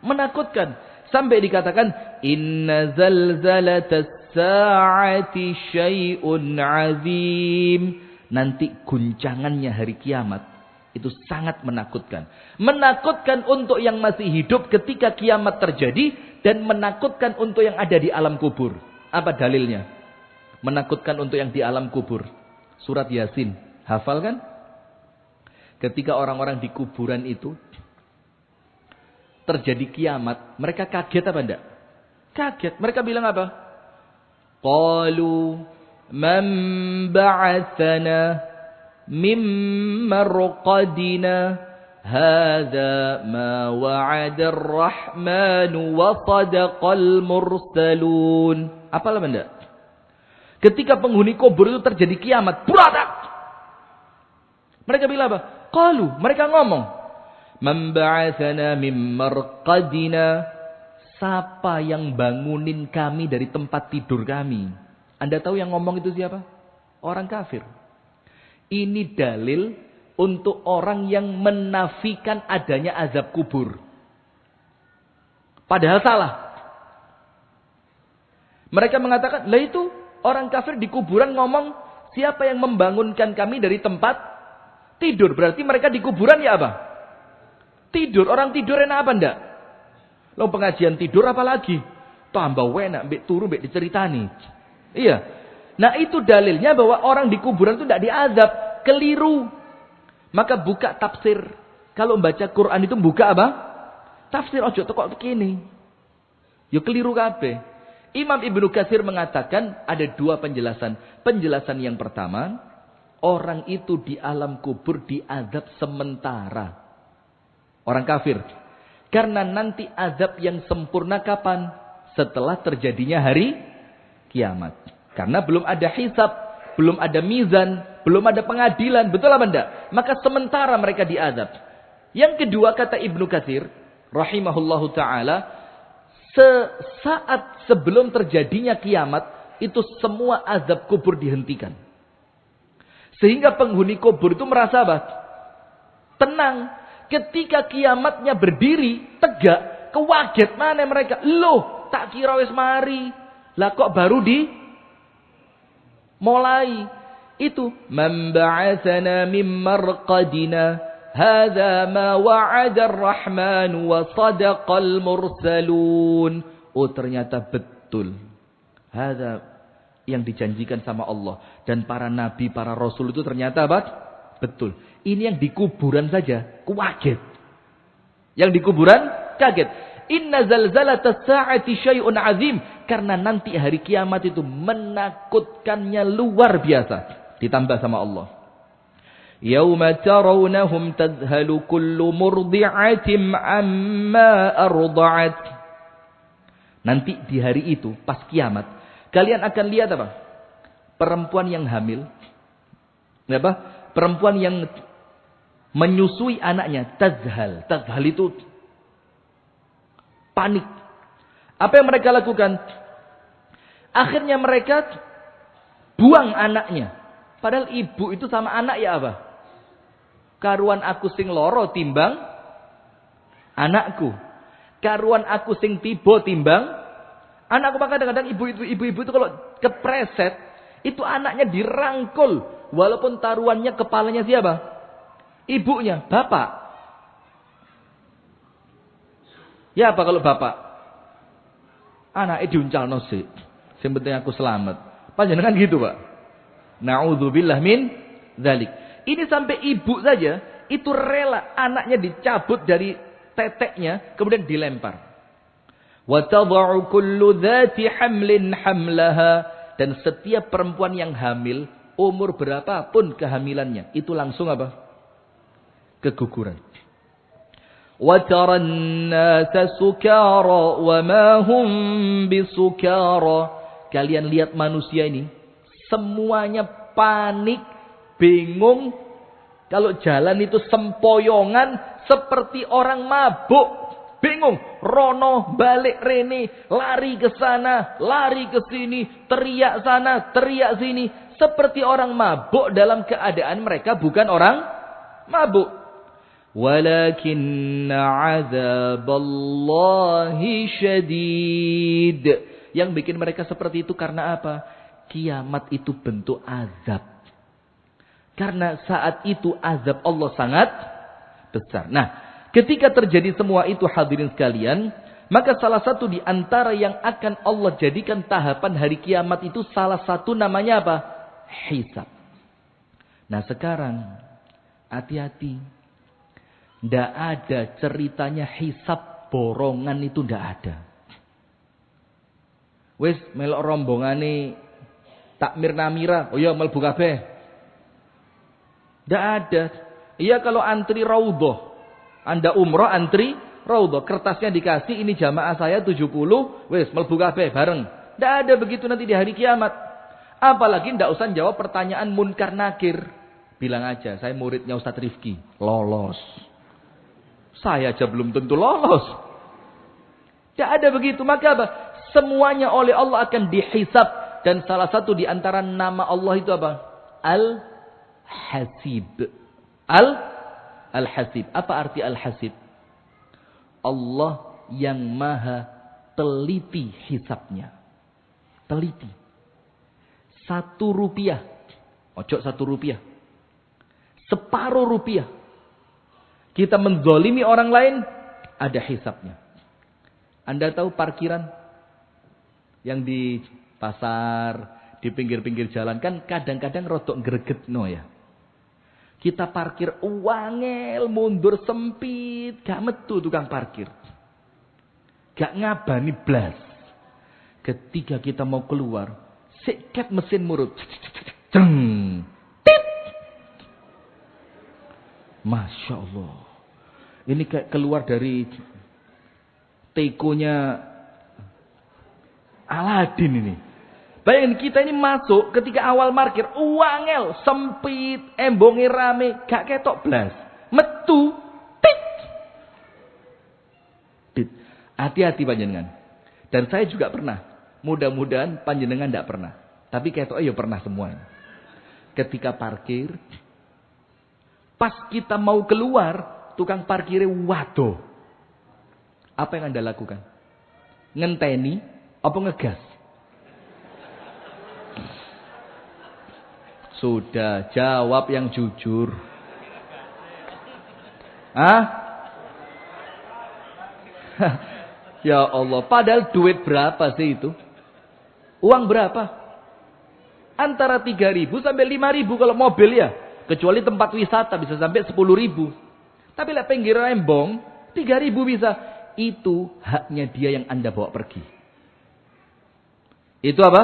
Menakutkan. Sampai dikatakan, Inna zalzalatas sa'ati syai'un azim. Nanti guncangannya hari kiamat. Itu sangat menakutkan. Menakutkan untuk yang masih hidup ketika kiamat terjadi. Dan menakutkan untuk yang ada di alam kubur. Apa dalilnya? Menakutkan untuk yang di alam kubur. Surat Yasin. Hafal kan? Ketika orang-orang di kuburan itu. Terjadi kiamat. Mereka kaget apa enggak? Kaget. Mereka bilang apa? Qalu man ba'athana min marqadina hadza ma wa'ada ar-rahmanu wa sadaqal mursalun. Apalah benda? Ketika penghuni kubur itu terjadi kiamat, beratak. Mereka bilang apa? Qalu, mereka ngomong, man ba'athana min marqadina, siapa yang bangunin kami dari tempat tidur kami? Anda tahu yang ngomong itu siapa? Orang kafir. Ini dalil untuk orang yang menafikan adanya azab kubur. Padahal salah. Mereka mengatakan, lah itu orang kafir di kuburan ngomong, siapa yang membangunkan kami dari tempat tidur? Berarti mereka di kuburan ya apa? Tidur. Orang tidur enak apa enggak? Lo pengajian tidur apa lagi? Tambah enak, mbek turu, mbek diceritani. Iya. Nah itu dalilnya bahwa orang di kuburan itu tidak diazab. Keliru. Maka buka tafsir. Kalau membaca Quran itu buka apa? Tafsir. Ojo kok begini. Ya keliru kabeh. Imam Ibnu Katsir mengatakan ada dua penjelasan. Penjelasan yang pertama. Orang itu di alam kubur diazab sementara. Orang kafir. Karena nanti azab yang sempurna kapan? Setelah terjadinya hari kiamat. Karena belum ada hisab, belum ada mizan, belum ada pengadilan. Betul apa enggak? Maka sementara mereka diazab. Yang kedua kata Ibnu Katsir, rahimahullahu ta'ala, sesaat sebelum terjadinya kiamat, itu semua azab kubur dihentikan. Sehingga penghuni kubur itu merasa apa? Tenang. Ketika kiamatnya berdiri, tegak, kewaget mana mereka? Loh, tak kira wis mari. Lah kok baru mulai itu man ba'atsana min marqadina hadza ma wa'ada ar-rahman wa sadaqal mursalun. Oh ternyata betul. Hadza yang dijanjikan sama Allah. Dan para nabi, para rasul itu ternyata apa? Betul. Ini yang di kuburan saja, kaget. Yang di kuburan, kaget. Inna zalzalatas sa'ati syai'un azim. Karena nanti hari kiamat itu menakutkannya luar biasa. Ditambah sama Allah. Yauma tarawnahum tadhalu kullu murdi'atin amma arda'at. Nanti di hari itu, pas kiamat, kalian akan lihat apa? Perempuan yang hamil. Apa? Perempuan yang menyusui anaknya. Tadhal. Tadhal itu panik. Apa yang mereka lakukan? Akhirnya mereka buang anaknya. Padahal ibu itu sama anak ya apa? Karuan aku sing loro timbang anakku. Karuan aku sing tiba timbang anakku. Maka kadang-kadang ibu-ibu itu kalau kepreset, itu anaknya dirangkul. Walaupun taruhannya kepalanya siapa? Ibunya, bapak. Ya apa kalau bapak? Anaknya diuncalno sik. Sing penting aku selamat. Panjenengan gitu, Pak. Na'udzubillah min dzalik. Ini sampai ibu saja itu rela anaknya dicabut dari teteknya kemudian dilempar. Wa tad'u kullu dzati hamlin hamlaha, dan setiap perempuan yang hamil umur berapapun kehamilannya itu langsung apa? Keguguran. وَتَرَى النَّاسَ سُكَارَى وَمَا هُمْ بِسُكَارَى. Kalian lihat manusia ini, semuanya panik, bingung. Kalau jalan itu sempoyongan seperti orang mabuk. Bingung, rono, balik rene, lari ke sana, lari ke sini, teriak sana, teriak sini. Seperti orang mabuk dalam keadaan mereka bukan orang mabuk. Walakinna azaballahi syadid. Yang bikin mereka seperti itu karena apa? Kiamat itu bentuk azab. Karena saat itu azab Allah sangat besar. Nah, ketika terjadi semua itu hadirin sekalian, maka salah satu di antara yang akan Allah jadikan tahapan hari kiamat itu salah satu namanya apa? Hisab. Nah sekarang, hati-hati. Tidak ada ceritanya hisab borongan itu tidak ada. Wis melok rombongane takmir namira, oh ya mlebu kabeh. Tidak ada. Iya kalau antri raudhah. Anda umroh antri raudhah, kertasnya dikasih ini jamaah saya 70, wis mlebu kabeh bareng. Tidak ada begitu nanti di hari kiamat. Apalagi tidak usah jawab pertanyaan munkar nakir. Bilang aja, saya muridnya Ustadz Rifki, lolos. Saya aja belum tentu lolos. Tidak ada begitu. Maka apa? Semuanya oleh Allah akan dihisab. Dan salah satu di antara nama Allah itu apa? Al-Hasib. Al-Hasib. Apa arti Al-Hasib? Allah yang maha teliti hisabnya. Teliti. 1 rupiah. Ojo 1 rupiah. Separuh rupiah. Kita menzolimi orang lain, ada hisabnya. Anda tahu parkiran yang di pasar, di pinggir-pinggir jalan kan kadang-kadang rodok gregetno ya. Kita parkir wangel, mundur sempit, gak metu tukang parkir. Gak ngabani blas. Ketika kita mau keluar, sikat mesin murut. Ceng. Masya Allah. Ini kayak keluar dari tekonya Aladin ini. Bayangin kita ini masuk ketika awal parkir. Wangel, sempit, embonge rame. Gak ketok blas. Metu. Tit. Tit. Hati-hati panjenengan. Dan saya juga pernah. Mudah-mudahan panjenengan tidak pernah. Tapi ketok ya pernah semuanya. Ketika parkir. Pas kita mau keluar, tukang parkirnya waduh. Apa yang Anda lakukan? Ngenteni apa ngegas? Sudah, jawab yang jujur. Ya Allah, padahal duit berapa sih itu? Uang berapa? Antara 3.000 sampai 5.000 kalau mobil ya. Kecuali tempat wisata bisa sampai 10.000. Tapi lah pinggir rembong 3.000 bisa. Itu haknya dia yang Anda bawa pergi. Itu apa?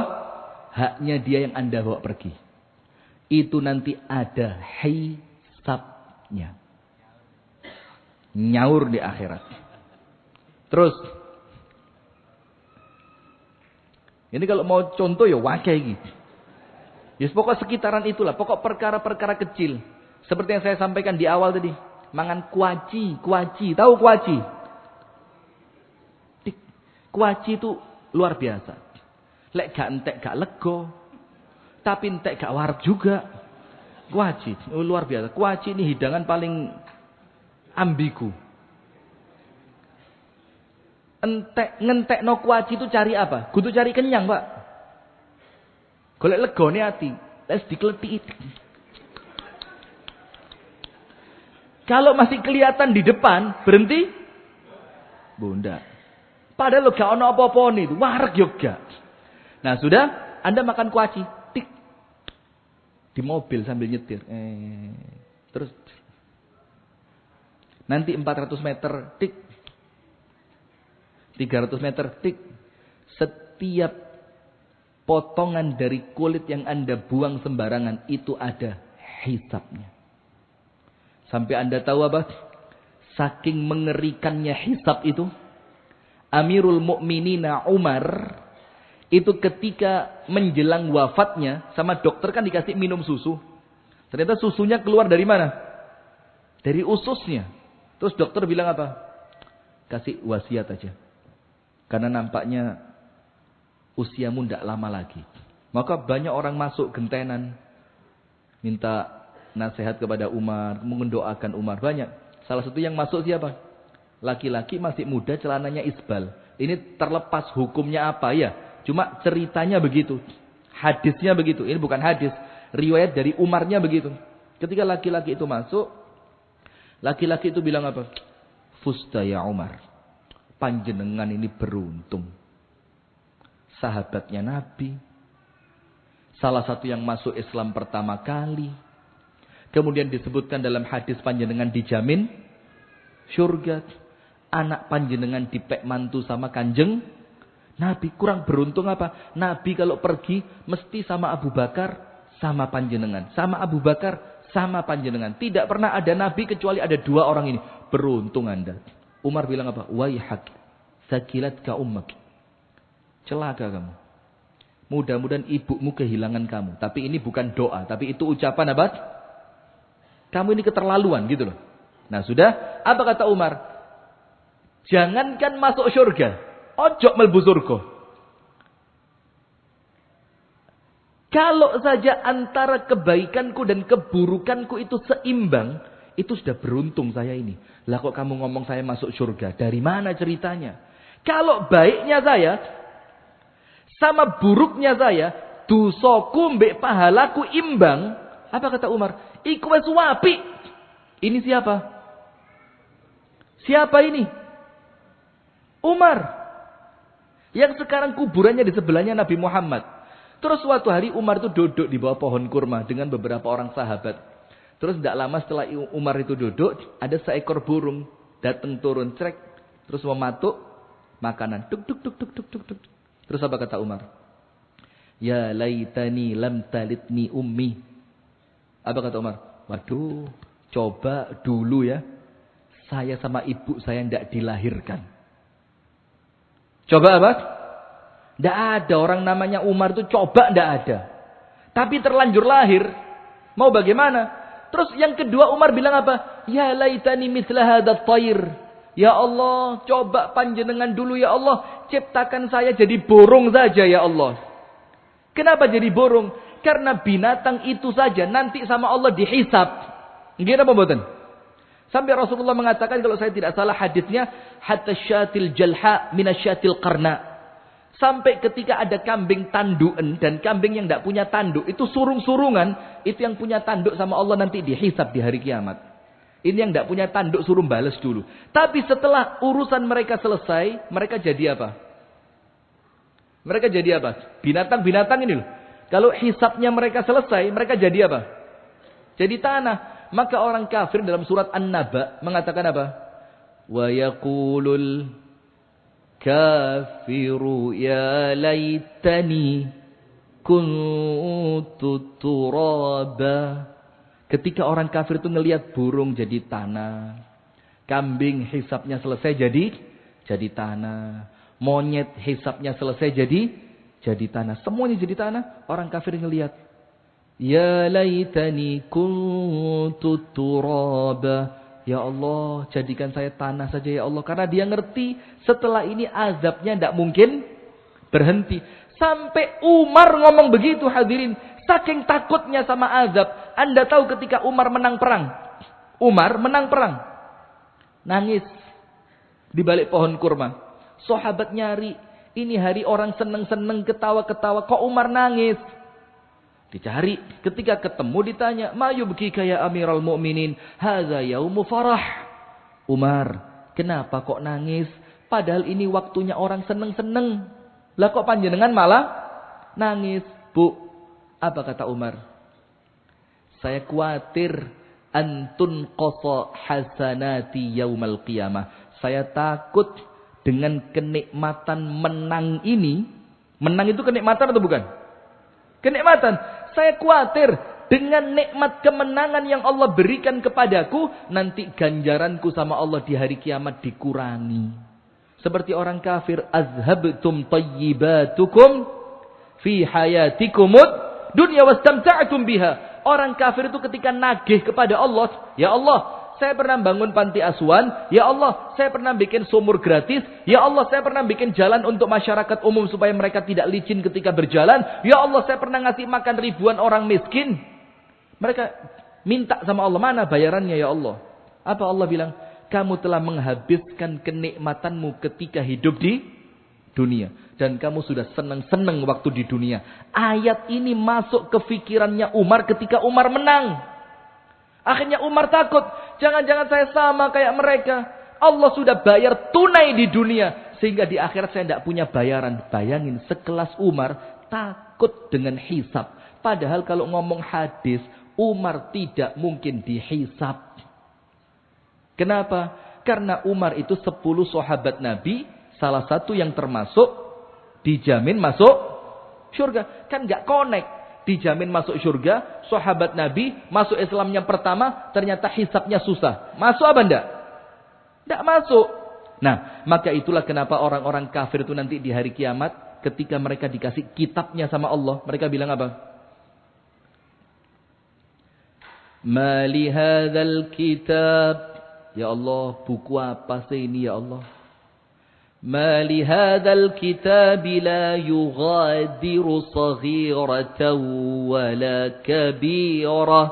Haknya dia yang Anda bawa pergi. Itu nanti ada hisabnya. Nyaur di akhirat. Terus. Ini kalau mau contoh ya wakai gitu. Ya pokok sekitaran itulah. Pokok perkara-perkara kecil. Seperti yang saya sampaikan di awal tadi. Mangan kuaci. Tahu kuaci? Kuaci itu luar biasa. Lek gak entek gak lego. Tapi entek gak warep juga. Kuaci. Luar biasa. Kuaci ini hidangan paling ambigu. Ngentek no kuaci itu cari apa? Kudu cari kenyang, Pak. Golek legone ati. Les dikletik. Kalau masih kelihatan di depan, berhenti. Bunda. Padahal lo gak ono apa-apa nih. Wareg yoga. Nah sudah, Anda makan kuaci. Tik. Di mobil sambil nyetir. Terus. Nanti 400 meter. Tik. 300 meter. Tik. Setiap potongan dari kulit yang Anda buang sembarangan. Itu ada hisabnya. Sampai Anda tahu apa? Saking mengerikannya hisab itu. Amirul Mukminina Umar. Itu ketika menjelang wafatnya. Sama dokter kan dikasih minum susu. Ternyata susunya keluar dari mana? Dari ususnya. Terus dokter bilang apa? Kasih wasiat aja. Karena nampaknya usiamu tidak lama lagi. Maka banyak orang masuk gentenan. Minta nasihat kepada Umar. Mendoakan Umar. Banyak. Salah satu yang masuk siapa? Laki-laki masih muda celananya isbal. Ini terlepas hukumnya apa ya. Cuma ceritanya begitu. Hadisnya begitu. Ini bukan hadis. Riwayat dari Umarnya begitu. Ketika laki-laki itu masuk. Laki-laki itu bilang apa? Fusta ya Umar. Panjenengan ini beruntung. Sahabatnya Nabi. Salah satu yang masuk Islam pertama kali. Kemudian disebutkan dalam hadis panjenengan dijamin syurga. Anak panjenengan dipek mantu sama Kanjeng Nabi. Kurang beruntung apa? Nabi kalau pergi mesti sama Abu Bakar sama panjenengan. Sama Abu Bakar sama panjenengan. Tidak pernah ada Nabi kecuali ada dua orang ini. Beruntung Anda. Umar bilang apa? Waihak. Sakilat ka ummak. Celaka kamu. Mudah-mudahan ibumu kehilangan kamu. Tapi ini bukan doa. Tapi itu ucapan apa? Kamu ini keterlaluan gitu loh. Nah sudah. Apa kata Umar? Jangankan masuk surga. Ojo melbu surga. Kalau saja antara kebaikanku dan keburukanku itu seimbang. Itu sudah beruntung saya ini. Lah kok kamu ngomong saya masuk surga? Dari mana ceritanya? Kalau baiknya saya. Sama buruknya saya. Dosaku mbek pahalaku imbang. Apa kata Umar? Iku wis wapi. Ini siapa? Siapa ini? Umar. Yang sekarang kuburannya di sebelahnya Nabi Muhammad. Terus suatu hari Umar itu duduk di bawah pohon kurma dengan beberapa orang sahabat. Terus tidak lama setelah Umar itu duduk, ada seekor burung datang turun trek, terus mematuk makanan. Tuk tuk tuk tuk tuk tuk tuk. Terus apa kata Umar? Ya laitani lam talitni ummi. Apa kata Umar? Waduh, coba dulu ya. Saya sama ibu saya tidak dilahirkan. Coba apa? Tidak ada orang namanya Umar itu coba tidak ada. Tapi terlanjur lahir. Mau bagaimana? Terus yang kedua Umar bilang apa? Ya laitani mithla hadha thair. Ya Allah, coba panjenengan dulu ya Allah. Ciptakan saya jadi burung saja ya Allah. Kenapa jadi burung? Karena binatang itu saja nanti sama Allah dihisab. Gimana pembuatan? Sampai Rasulullah mengatakan kalau saya tidak salah hadisnya. Hatta syatil jalha minasyatil qarna. Sampai ketika ada kambing tandukan dan kambing yang tidak punya tanduk. Itu surung-surungan. Itu yang punya tanduk sama Allah nanti dihisab di hari kiamat. Ini yang tidak punya tanduk suruh balas dulu. Tapi setelah urusan mereka selesai. Mereka jadi apa? Mereka jadi apa? Binatang-binatang ini loh. Kalau hisabnya mereka selesai, mereka jadi apa? Jadi tanah. Maka orang kafir dalam surat An-Naba mengatakan apa? Wa yaqulul kafiru ya laitani kuntu turaba. Ketika orang kafir itu ngelihat burung jadi tanah, kambing hisabnya selesai jadi tanah, monyet hisabnya selesai jadi tanah, semuanya jadi tanah. Orang kafir ngelihat, ya laitani kuntu turaba. Ya Allah, jadikan saya tanah saja ya Allah. Karena dia ngerti setelah ini azabnya tidak mungkin berhenti. Sampai Umar ngomong begitu hadirin. Saking takutnya sama azab. Anda tahu ketika Umar menang perang. Umar menang perang. Nangis. Di balik pohon kurma. Sahabat nyari. Ini hari orang seneng-seneng ketawa-ketawa. Kok Umar nangis? Dicari. Ketika ketemu ditanya. Ma yubkika ya Amirul Mu'minin. Hadza yaumu farah. Umar. Kenapa kok nangis? Padahal ini waktunya orang seneng-seneng. Lah kok panjenengan malah nangis? Bu, apa kata Umar? Saya khawatir antun qasa hasanati yaumal qiyamah. Saya takut dengan kenikmatan menang ini. Menang itu kenikmatan atau bukan? Kenikmatan. Saya khawatir dengan nikmat kemenangan yang Allah berikan kepadaku, nanti ganjaranku sama Allah di hari kiamat dikurangi. Seperti orang kafir, azhabtum tayyibatukum fi hayatikumud dunya wastamta'tum biha. Orang kafir itu ketika nagih kepada Allah, ya Allah, saya pernah bangun panti asuhan, ya Allah, saya pernah bikin sumur gratis, ya Allah, saya pernah bikin jalan untuk masyarakat umum supaya mereka tidak licin ketika berjalan, ya Allah, saya pernah ngasih makan ribuan orang miskin. Mereka minta sama Allah, mana bayarannya ya Allah? Apa Allah bilang? Kamu telah menghabiskan kenikmatanmu ketika hidup di dunia. Dan kamu sudah senang-senang waktu di dunia. Ayat ini masuk ke pikirannya Umar ketika Umar menang. Akhirnya Umar takut. Jangan-jangan saya sama kayak mereka. Allah sudah bayar tunai di dunia. Sehingga di akhirat saya tidak punya bayaran. Bayangin sekelas Umar takut dengan hisab. Padahal kalau ngomong hadis, Umar tidak mungkin dihisab. Kenapa? Karena Umar itu 10 sahabat Nabi, salah satu yang termasuk dijamin masuk surga. Kan gak connect. Dijamin masuk surga, sahabat Nabi masuk Islamnya pertama, ternyata hisabnya susah. Masuk apa enggak? Enggak masuk. Nah, maka itulah kenapa orang-orang kafir itu nanti di hari kiamat, ketika mereka dikasih kitabnya sama Allah, mereka bilang apa? Ma li hadzal kitab. Ya Allah, buku apa sih ini ya Allah? Ma li hadzal kitab la yughadiru saghiratan wala kabirah.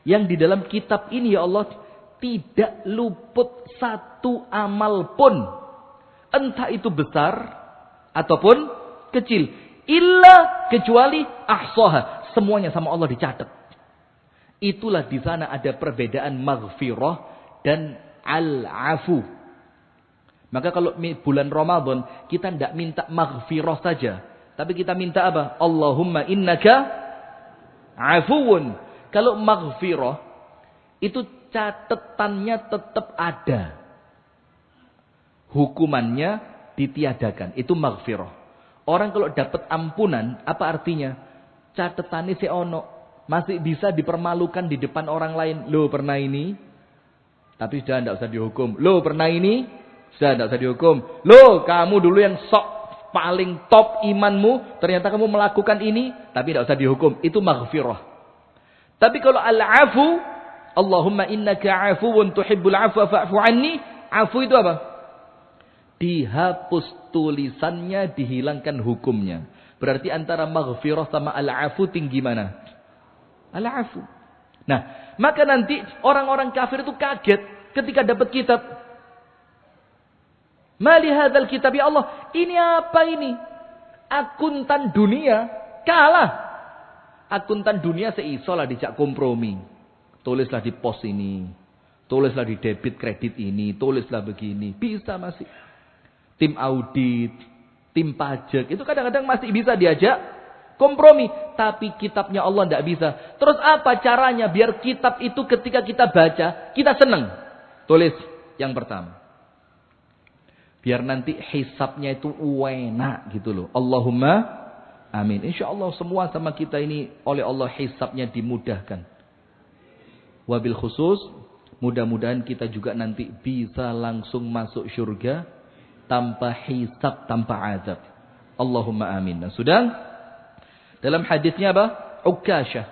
Yang di dalam kitab ini ya Allah tidak luput satu amal pun, entah itu besar ataupun kecil, illa kecuali ahsaha, semuanya sama Allah dicatat. Itulah di sana ada perbedaan maghfirah dan al-afu. Maka kalau bulan Ramadan kita tidak minta maghfirah saja, tapi kita minta apa? Allahumma innaka afuwun. Kalau maghfirah itu catatannya tetap ada, hukumannya ditiadakan. Itu maghfirah. Orang kalau dapat ampunan, apa artinya? Catatannya si ono, masih bisa dipermalukan di depan orang lain. Lo pernah ini? Tapi sudah tidak usah dihukum. Lo pernah ini? Sudah tidak usah dihukum. Lo kamu dulu yang sok paling top imanmu. Ternyata kamu melakukan ini. Tapi tidak usah dihukum. Itu maghfirah. Tapi kalau al-afu. Allahumma innaka afuwun tuhibbul afwa fa'fu anni. Afu itu apa? Dihapus tulisannya, dihilangkan hukumnya. Berarti antara maghfirah sama al-afu tinggi mana? Al-afu. Nah, maka nanti orang-orang kafir itu kaget ketika dapat kitab. Mali hadzal kitab ya Allah, ini apa ini? Akuntan dunia kalah. Akuntan dunia seisolah dijak kompromi. Tulislah di pos ini, tulislah di debit kredit ini, tulislah begini. Bisa masih. Tim audit, tim pajak itu kadang-kadang masih bisa diajak kompromi. Tapi kitabnya Allah tidak bisa. Terus apa caranya biar kitab itu ketika kita baca, kita senang? Tulis yang pertama. Biar nanti hisabnya itu enak gitu loh. Allahumma amin. Insya Allah semua sama kita ini oleh Allah hisabnya dimudahkan. Wabil khusus, mudah-mudahan kita juga nanti bisa langsung masuk surga tanpa hisab, tanpa azab. Allahumma amin. Nah, sudah dalam hadisnya apa? Ukasyah.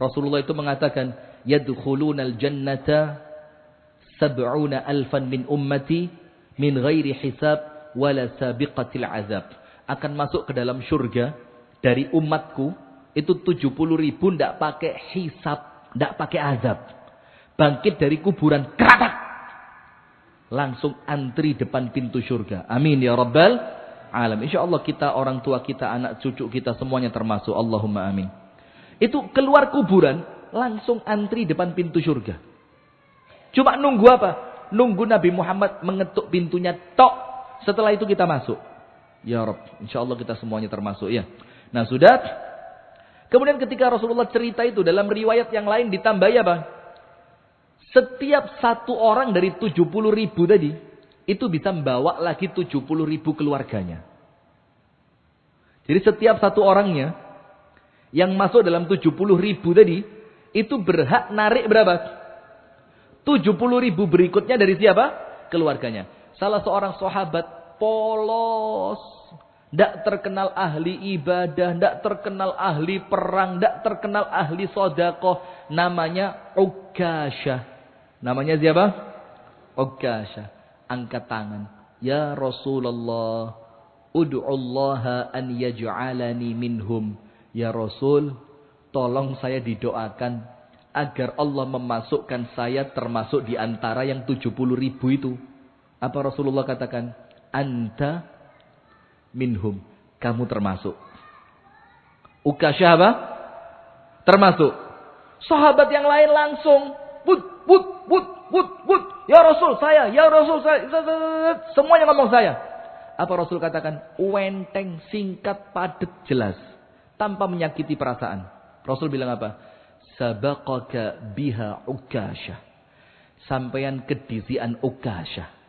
Rasulullah itu mengatakan, yadkhulunal jannata 70,000 min ummati min ghairi hisab wala sabiqatil azab. Akan masuk ke dalam surga dari umatku itu 70.000 tidak pakai hisab, tidak pakai azab. Bangkit dari kuburan, keratak. Langsung antri depan pintu surga. Amin ya rabbal alam. Insyaallah kita, orang tua kita, anak cucu kita semuanya termasuk. Allahumma amin. Itu keluar kuburan langsung antri depan pintu surga. Cuma nunggu apa? Nunggu Nabi Muhammad mengetuk pintunya tok. Setelah itu kita masuk. Ya Rabb, insyaallah kita semuanya termasuk ya. Nah, sudah. Kemudian ketika Rasulullah cerita itu dalam riwayat yang lain ditambah apa? Setiap satu orang dari 70.000 tadi itu bisa membawa lagi 70.000 keluarganya. Jadi setiap satu orangnya yang masuk dalam 70.000 tadi itu berhak narik berapa? 70.000 berikutnya dari siapa? Keluarganya. Salah seorang sahabat polos, tidak terkenal ahli ibadah, tidak terkenal ahli perang, tidak terkenal ahli sedekah, namanya Ukasyah. Namanya siapa? Ukasyah. Angkat tangan. Ya Rasulullah, ud'ullaha an yaj'alani minhum. Ya Rasul, tolong saya didoakan agar Allah memasukkan saya termasuk di antara yang 70.000 itu. Apa Rasulullah katakan? Anta minhum. Kamu termasuk. Ukasyah apa? Termasuk. Sahabat yang lain langsung. Wud. Ya Rasul saya. Ya Rasul saya. Semuanya ngomong saya. Apa Rasul katakan? Wenteng, singkat, padat, jelas. Tanpa menyakiti perasaan. Rasul bilang apa? Sabaqaka biha Ukasyah. Sampaian kedisian Ukasyah.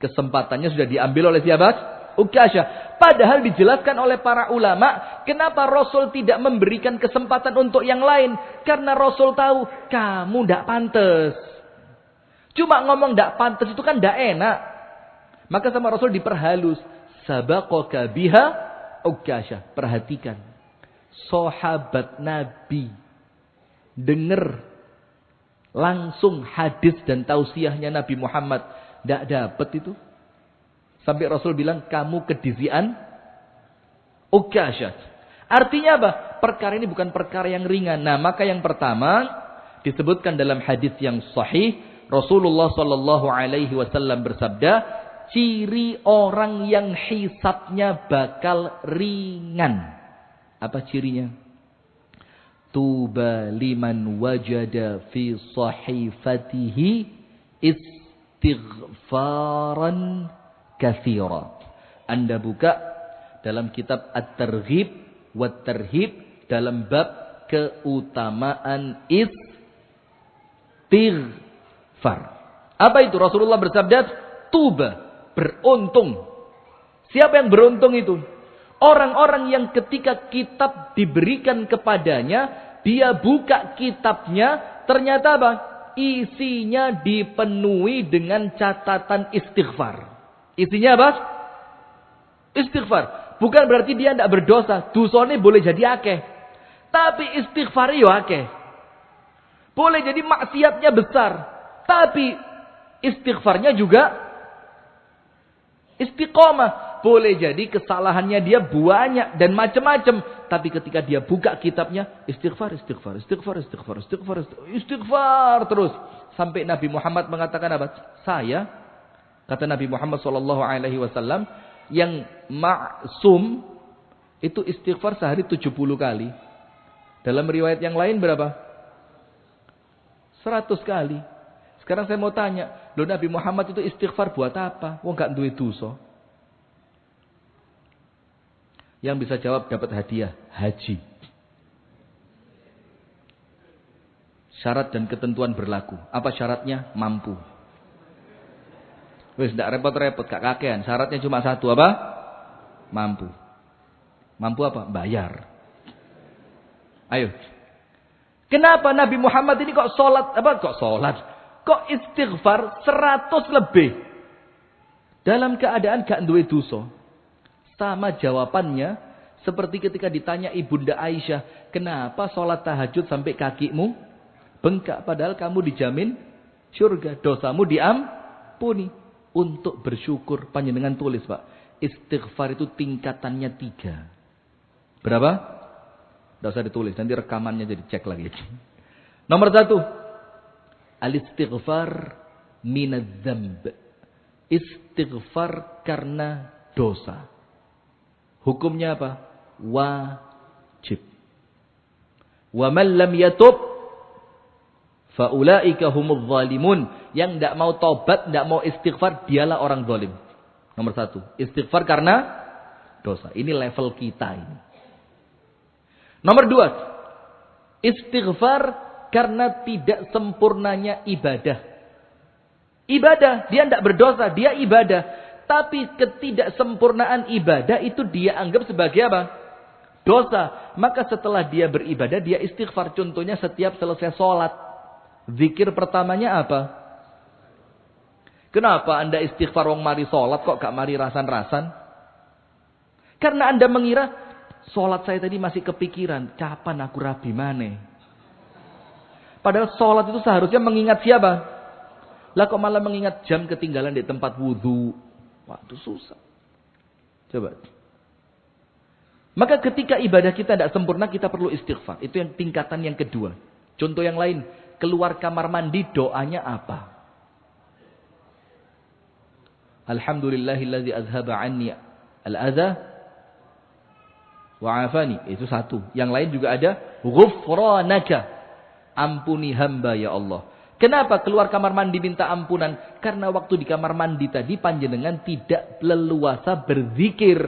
Kesempatannya sudah diambil oleh siapa? Ukasyah. Padahal dijelaskan oleh para ulama, kenapa Rasul tidak memberikan kesempatan untuk yang lain? Karena Rasul tahu kamu tidak pantas. Cuma ngomong tidak pantas itu kan tidak enak. Maka sama Rasul diperhalus. Sabaqaka biha Ukasyah. Perhatikan. Sahabat Nabi dengar langsung hadis dan tausiahnya Nabi Muhammad, tidak dapat itu. Sampai Rasul bilang kamu kedisian Ukasyah. Artinya apa? Perkara ini bukan perkara yang ringan. Nah, maka yang pertama disebutkan dalam hadis yang sahih, Rasulullah sallallahu alaihi wasallam bersabda, ciri orang yang hisabnya bakal ringan. Apa cirinya? Tuba liman wajada fi sahifatihi istighfaran katsira. Anda buka dalam kitab At-Targhib wa Tarhib dalam bab keutamaan istighfar. Apa itu? Rasulullah bersabda, tuba, beruntung. Siapa yang beruntung itu? Orang-orang yang ketika kitab diberikan kepadanya, dia buka kitabnya, ternyata apa? Isinya dipenuhi dengan catatan istighfar. Isinya apa? Istighfar. Bukan berarti dia tidak berdosa. Dosanya boleh jadi akeh. Tapi istighfar ya akeh. Boleh jadi maksiatnya besar. Tapi istighfarnya juga istiqomah. Boleh jadi kesalahannya dia banyak dan macam-macam. Tapi ketika dia buka kitabnya, istighfar terus. Sampai Nabi Muhammad mengatakan apa? Saya, kata Nabi Muhammad SAW, yang maksum, itu istighfar sehari 70 kali. Dalam riwayat yang lain berapa? 100 kali. Sekarang saya mau tanya, loh Nabi Muhammad itu istighfar buat apa? Wong gak duwe dosa. Yang bisa jawab dapat hadiah haji. Syarat dan ketentuan berlaku. Apa syaratnya? Mampu. Wis ndak repot-repot, gak kakean. Syaratnya cuma satu apa? Mampu. Mampu apa? Bayar. Ayo. Kenapa Nabi Muhammad ini kok sholat? Kok istighfar 100 lebih? Dalam keadaan gak duwe dosa. Sama jawabannya seperti ketika ditanya Ibunda Aisyah, kenapa sholat tahajud sampai kakimu bengkak? Padahal kamu dijamin surga. Dosamu diampuni. Untuk bersyukur, panjenengan tulis Pak. Istighfar itu tingkatannya 3. Berapa? Tidak usah ditulis, nanti rekamannya jadi cek lagi. Nomor 1. Al-istighfar minadz-dzamb. Istighfar karena dosa. Hukumnya apa? Wajib. Wa man lam yatub faulaika humudz zalimun. Yang tidak mau tobat, tidak mau istighfar, dialah orang zalim. Nomor 1. Istighfar karena dosa. Ini level kita ini. Nomor 2. Istighfar karena tidak sempurnanya ibadah. Ibadah, dia tidak berdosa, dia ibadah. Tapi ketidaksempurnaan ibadah itu dia anggap sebagai apa? Dosa. Maka setelah dia beribadah, dia istighfar. Contohnya setiap selesai sholat. Zikir pertamanya apa? Kenapa Anda istighfar wong mari sholat kok gak mari rasan-rasan? Karena Anda mengira sholat saya tadi masih kepikiran. Kapan aku rabi maneh? Padahal sholat itu seharusnya mengingat siapa? Lah kok malah mengingat jam ketinggalan di tempat wudhu. Waduh susah. Coba. Maka ketika ibadah kita tidak sempurna kita perlu istighfar. Itu yang tingkatan yang kedua. Contoh yang lain. Keluar kamar mandi doanya apa? Alhamdulillahilladzi azhaba anni al-adha wa afani. Itu satu. Yang lain juga ada ghufranaka. Ampuni hamba ya Allah. Kenapa keluar kamar mandi minta ampunan? Karena waktu di kamar mandi tadi panjenengan tidak leluasa berzikir.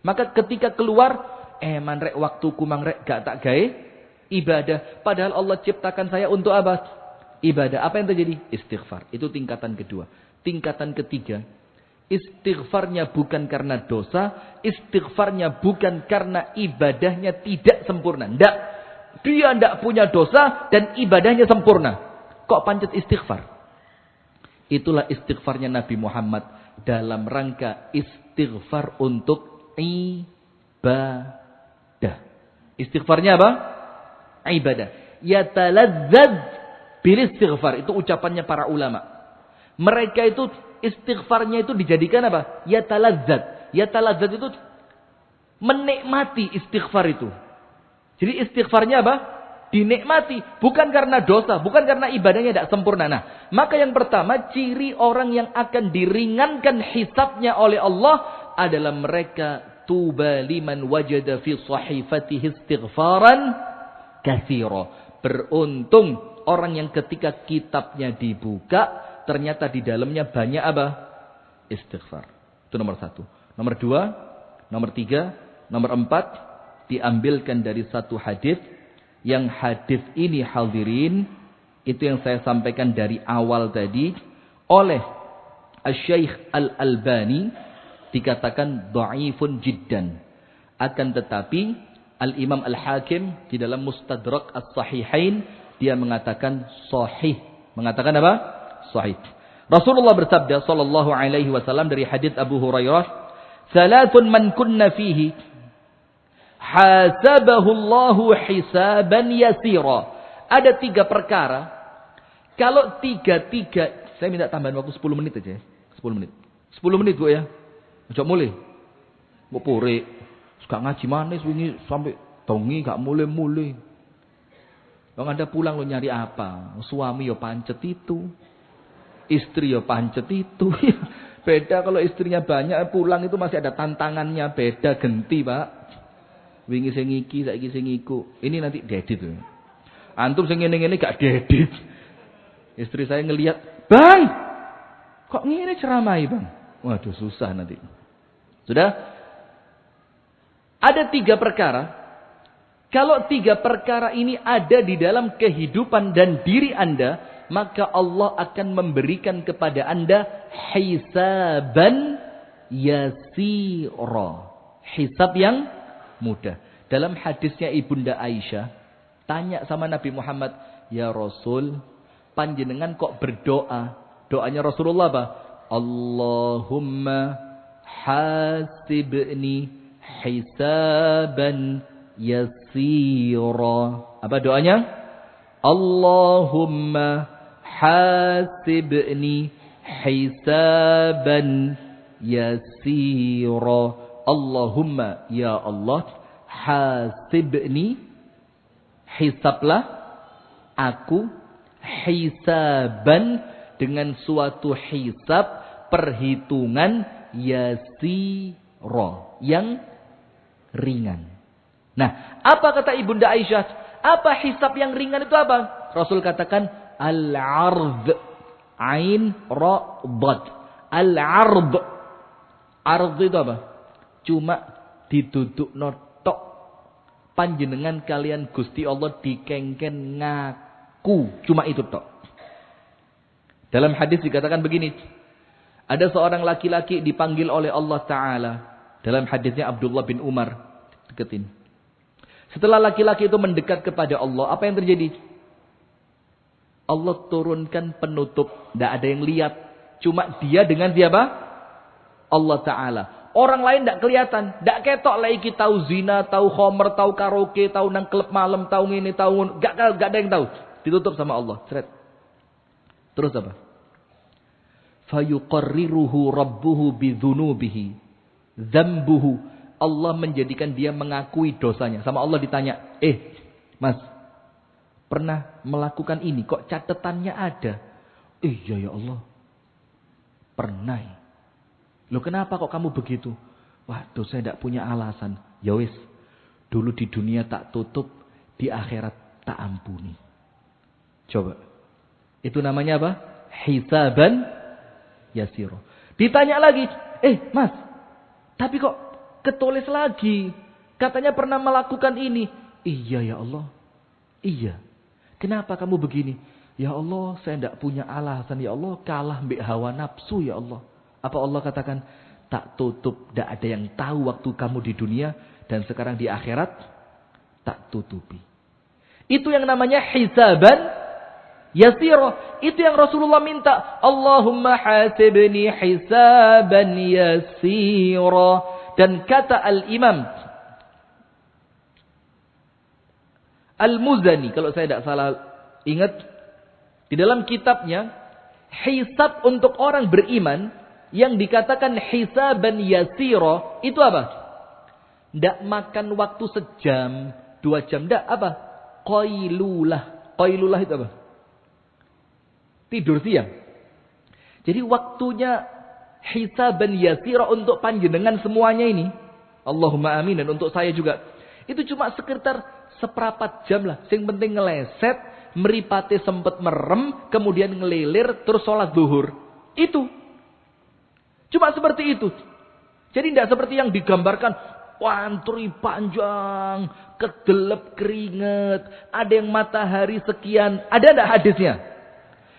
Maka ketika keluar, manrek waktuku mangrek gak tak gawe ibadah. Padahal Allah ciptakan saya untuk apa? Ibadah. Apa yang terjadi? Istighfar. Itu tingkatan kedua. Tingkatan ketiga, istighfarnya bukan karena dosa, istighfarnya bukan karena ibadahnya tidak sempurna. Tidak. Dia tidak punya dosa dan ibadahnya sempurna. Kok pancet istighfar? Itulah istighfarnya Nabi Muhammad dalam rangka istighfar untuk ibadah. Istighfarnya apa? Ibadah. Yataladzad bil istighfar. Itu ucapannya para ulama. Mereka itu istighfarnya itu dijadikan apa? Yataladzad. Yataladzad itu menikmati istighfar itu. Jadi istighfarnya apa? Dinikmati. Bukan karena dosa. Bukan karena ibadahnya tidak sempurna. Nah, maka yang pertama ciri orang yang akan diringankan hisabnya oleh Allah adalah mereka tuba liman wajada fi sahifatihi istighfaran katsira. Beruntung orang yang ketika kitabnya dibuka ternyata di dalamnya banyak apa? Istighfar. Itu nomor 1. Nomor 2, nomor 3, nomor 4 diambilkan dari satu hadis yang hadis ini hadirin itu yang saya sampaikan dari awal tadi oleh Asy-Syaikh Al-Albani dikatakan dhaifun jiddan. Akan tetapi Al-Imam Al-Hakim di dalam Mustadrak As-Sahihain dia mengatakan sahih. Mengatakan apa? Sahih. Rasulullah bersabda sallallahu alaihi wasallam dari hadis Abu Hurairah, "Salatun man kunna fihi hasabahu Allahu hisaban yasira." Ada 3 perkara. Kalau 3, saya minta tambahan waktu 10 menit aja ya. 10 menit. 10 menit Bu ya. Ojo mulai. Mbok pore. Gak ngaji manis wingi sampai tongi gak mulai-mulai. Bang Anda pulang lo nyari apa? Suami ya pancet itu. Istri ya pancet itu. Beda kalau istrinya banyak pulang itu masih ada tantangannya. Beda genti Pak. Wingi sing iki, saiki sing iku. Ini nanti diedit tuh. Antum sing ngene-ngene gak diedit. Istri saya ngelihat, "Bang, kok ngene ceramai, Bang?" Waduh, susah nanti. Sudah? Ada 3 perkara. Kalau 3 perkara ini ada di dalam kehidupan dan diri Anda, maka Allah akan memberikan kepada Anda hisaban yasira. Hisab yang mudah. Dalam hadisnya Ibunda Aisyah, tanya sama Nabi Muhammad, "Ya Rasul, panjenengan kok berdoa?" Doanya Rasulullah apa? "Allahumma hasibni hisaban yasira." Apa doanya? "Allahumma hasibni hisaban yasira." Allahumma, ya Allah, hasibni, hisablah aku, hisaban, dengan suatu hisab, perhitungan, yasira, yang ringan. Nah, apa kata Ibunda Aisyah? Apa hisab yang ringan itu apa? Rasul katakan, al-ard, ain, ra, dad. Al-ard. Ard itu apa? Cuma diduduk notok. Panjenengan kalian Gusti Allah dikengken ngaku. Cuma itu tok. Dalam hadis dikatakan begini. Ada seorang laki-laki dipanggil oleh Allah Ta'ala. Dalam hadisnya Abdullah bin Umar. Deketin. Setelah laki-laki itu mendekat kepada Allah, apa yang terjadi? Allah turunkan penutup. Tidak ada yang lihat. Cuma dia dengan siapa? Allah Ta'ala. Orang lain tidak kelihatan. Tidak ketok lagi tahu zina, tahu khomer, tahu karaoke, tahu nang klub malam, tahu ini, tahu. Gak ada yang tahu. Ditutup sama Allah. Seret. Terus apa? Fayuqarriruhu rabbuhu bidhunubihi. Dzambuhu. Allah menjadikan dia mengakui dosanya. Sama Allah ditanya. Mas. Pernah melakukan ini. Kok catatannya ada? Iya ya Allah. Pernah. Loh kenapa kok kamu begitu? Waduh saya tidak punya alasan. Ya wis, dulu di dunia tak tutup, di akhirat tak ampuni. Coba. Itu namanya apa? Hisaban yasiro. Ditanya lagi. Mas, tapi kok ketulis lagi. Katanya pernah melakukan ini. Iya ya Allah. Iya. Kenapa kamu begini? Ya Allah saya tidak punya alasan. Ya Allah kalah mbek hawa nafsu ya Allah. Apa Allah katakan? Tak tutup. Tidak ada yang tahu waktu kamu di dunia. Dan sekarang di akhirat. Tak tutupi. Itu yang namanya hisaban yasira. Itu yang Rasulullah minta. Allahumma hasibni hisaban yasira. Dan kata Al-Imam Al-Muzani. Kalau saya tidak salah ingat. Di dalam kitabnya. Hisab untuk orang beriman. Yang dikatakan hisaban yasira itu apa? Tidak makan waktu sejam, 2 jam. Tidak apa? Qailulah. Qailulah itu apa? Tidur siang. Jadi waktunya hisaban yasira untuk panjenengan semuanya ini. Allahumma amin. Dan untuk saya juga. Itu cuma sekitar seperempat jam lah. Yang penting ngeleset, meripate sempat merem, kemudian ngelilir, terus sholat zuhur. Itu. Cuma seperti itu. Jadi tidak seperti yang digambarkan. Wanturi panjang. Kedelep keringet. Ada yang matahari sekian. Ada tidak hadisnya?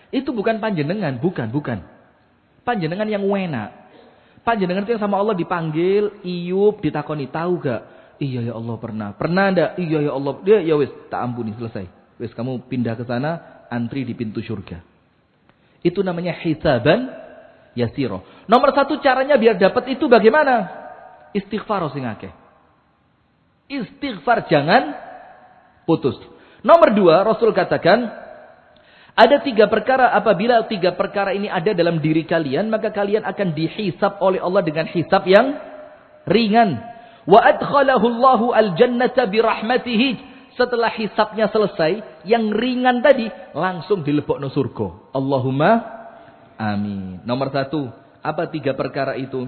Itu bukan panjenengan. Bukan. Panjenengan yang wena. Panjenengan itu yang sama Allah dipanggil. Iyub ditakoni. Tahu gak? Iya ya Allah pernah. Pernah tidak? Iya ya Allah. Ya wis. Tak ampuni. Selesai. Wis kamu pindah ke sana. Antri di pintu surga. Itu namanya hisaban yasiro. Nomor 1 caranya biar dapat itu bagaimana? Istighfar sing akeh. Istighfar jangan putus. Nomor 2 Rasul katakan ada 3 perkara. Apabila 3 perkara ini ada dalam diri kalian, maka kalian akan dihisab oleh Allah dengan hisab yang ringan. Wa adkhalahu Allahu al-jannata birahmatihi. Setelah hisabnya selesai, yang ringan tadi langsung dilebokno surga. Allahumma amin. Nomor 1. Apa 3 perkara itu?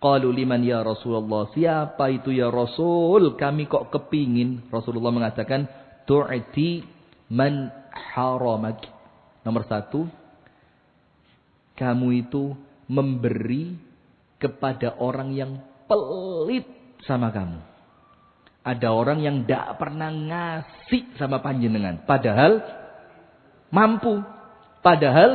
Qalu liman ya Rasulullah. Siapa itu ya Rasul? Kami kok kepingin. Rasulullah mengatakan. Tu'ti man haramak. Nomor 1. Kamu itu memberi kepada orang yang pelit sama kamu. Ada orang yang tidak pernah ngasih sama panjenengan. Padahal mampu. Padahal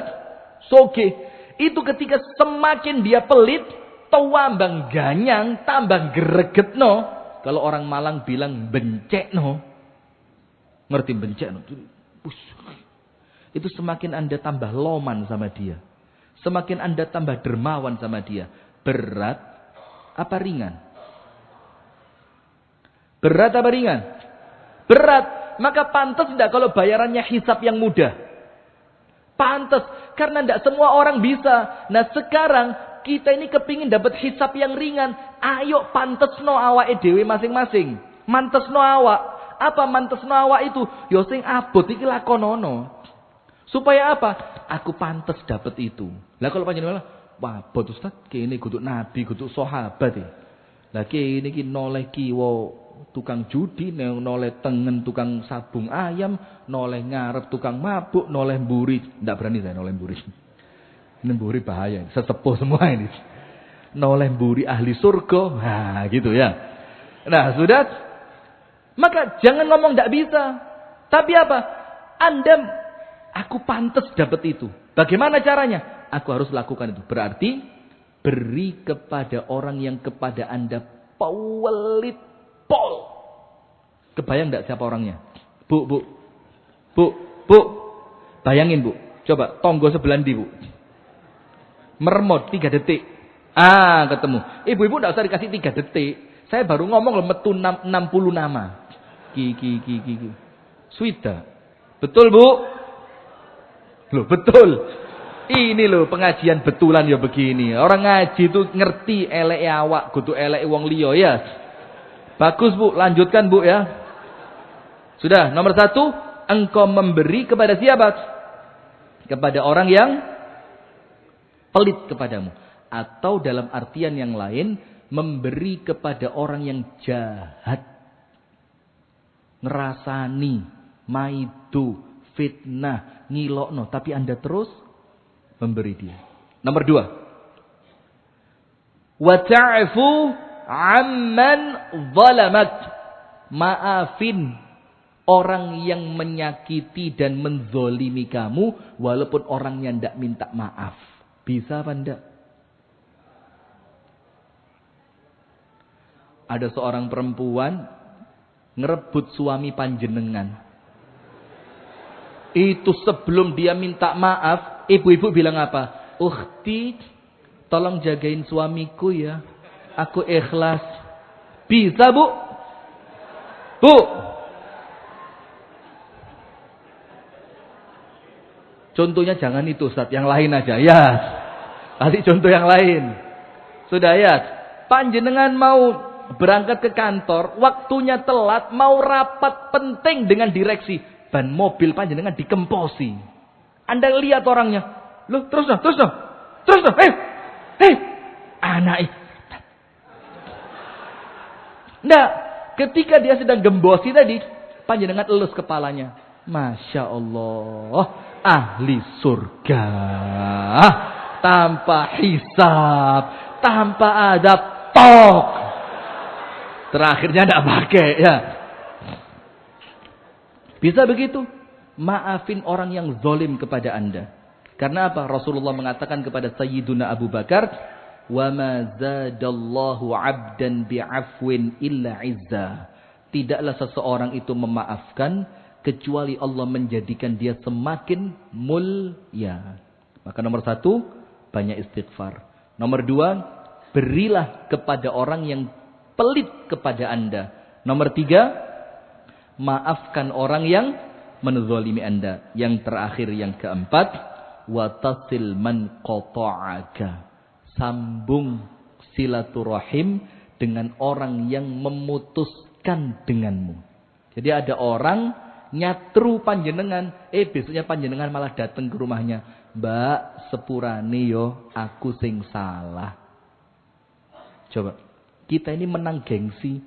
soge. Itu ketika semakin dia pelit. Tawambang ganyang. Tambang greget no. Kalau orang Malang bilang bencek no. Ngerti bencek no. Itu semakin Anda tambah loman sama dia. Semakin Anda tambah dermawan sama dia. Berat apa ringan? Berat apa ringan? Berat. Maka pantas tidak kalau bayarannya hisab yang mudah? Pantas. Karena tidak semua orang bisa. Nah sekarang kita ini kepingin dapat hisab yang ringan. Ayo pantesno awake dhewe masing-masing. Mantesno awak. Apa mantesno awak itu? Yo sing abot iki lakonono. Supaya apa? Aku pantes dapat itu. Lah kalau panjenengan wah abot Ustaz, kene kudu nabi, kudu sahabat e. Lah kene iki noleh kiwa tukang judi, noleh tengen tukang sabung ayam, noleh ngarep tukang mabuk, noleh mburi. Tidak berani saya noleh mburi. Ini mburi bahaya, sesepuh semua ini. Noleh mburi ahli surga, nah gitu ya. Nah sudah, maka jangan ngomong tidak bisa. Tapi apa? Aku pantas dapat itu. Bagaimana caranya? Aku harus lakukan itu. Berarti beri kepada orang yang kepada Anda pewelit. Pol. Kebayang enggak siapa orangnya? Bu. Bayangin Bu. Coba tonggo sebelah ndi Bu. Meremot 3 detik. Ketemu. Ibu-ibu enggak usah dikasih 3 detik. Saya baru ngomong loh metu 60 nama. Ki. Swida. Betul Bu? Loh betul. Ini loh pengajian betulan ya begini. Orang ngaji itu ngerti elek awak, kudu elek wong liya ya. Bagus Bu, lanjutkan Bu ya. Sudah, nomor 1, engkau memberi kepada siapa? Kepada orang yang pelit kepadamu. Atau dalam artian yang lain, memberi kepada orang yang jahat. Ngerasani, maidu, fitnah, ngilokno. Tapi Anda terus memberi dia. Nomor 2. Wa ta'fu amman zalamak. Maafin orang yang menyakiti dan menzolimi kamu walaupun orangnya tidak minta maaf. Bisa apa enggak? Ada seorang perempuan ngerebut suami panjenengan. Itu sebelum dia minta maaf, ibu-ibu bilang apa? Ukhti, tolong jagain suamiku ya. Aku ikhlas. Bisa Bu? Bu? Contohnya jangan itu Ustaz, yang lain aja. Ya. Kasih contoh yang lain. Sudah ya. Panjenengan mau berangkat ke kantor, waktunya telat, mau rapat penting dengan direksi. Ban mobil panjenengan dikemposi. Anda lihat orangnya. Loh, terus dong. Anak itu. Nah, ketika dia sedang gembosi tadi, panjenengan elus kepalanya. Masya Allah, ahli surga. Tanpa hisab, tanpa adab, tok. Terakhirnya tidak pakai ya. Bisa begitu? Maafin orang yang zalim kepada Anda. Karena apa? Rasulullah mengatakan kepada Sayyiduna Abu Bakar, "Wa ma zadallahu 'abdan bi'afwin illa 'izza." Tidaklah seseorang itu memaafkan kecuali Allah menjadikan dia semakin mulia. Maka nomor 1, banyak istighfar. Nomor 2, berilah kepada orang yang pelit kepada Anda. Nomor 3, maafkan orang yang menzalimi Anda. Yang terakhir, yang keempat, watasil man qata'aka. Sambung silaturahim dengan orang yang memutuskan denganmu. Jadi ada orang nyatru panjenengan, besoknya panjenengan malah datang ke rumahnya. Mbak, sepurane yo aku sing salah. Coba, kita ini menang gengsi,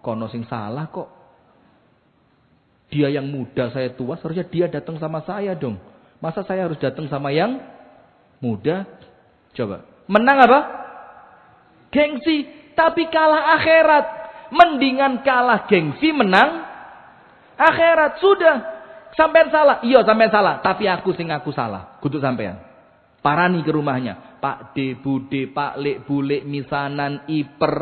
kono sing salah kok. Dia yang muda, saya tua, seharusnya dia datang sama saya dong. Masa saya harus datang sama yang muda? Coba. Menang apa? Gengsi. Tapi kalah akhirat. Mendingan kalah gengsi menang akhirat. Sudah. Sampean salah. Iya sampean salah. Tapi aku sing aku salah. Kudu sampean. Parani ke rumahnya. Pak D, Bude, Pak Lek, Bulek, misanan, iper,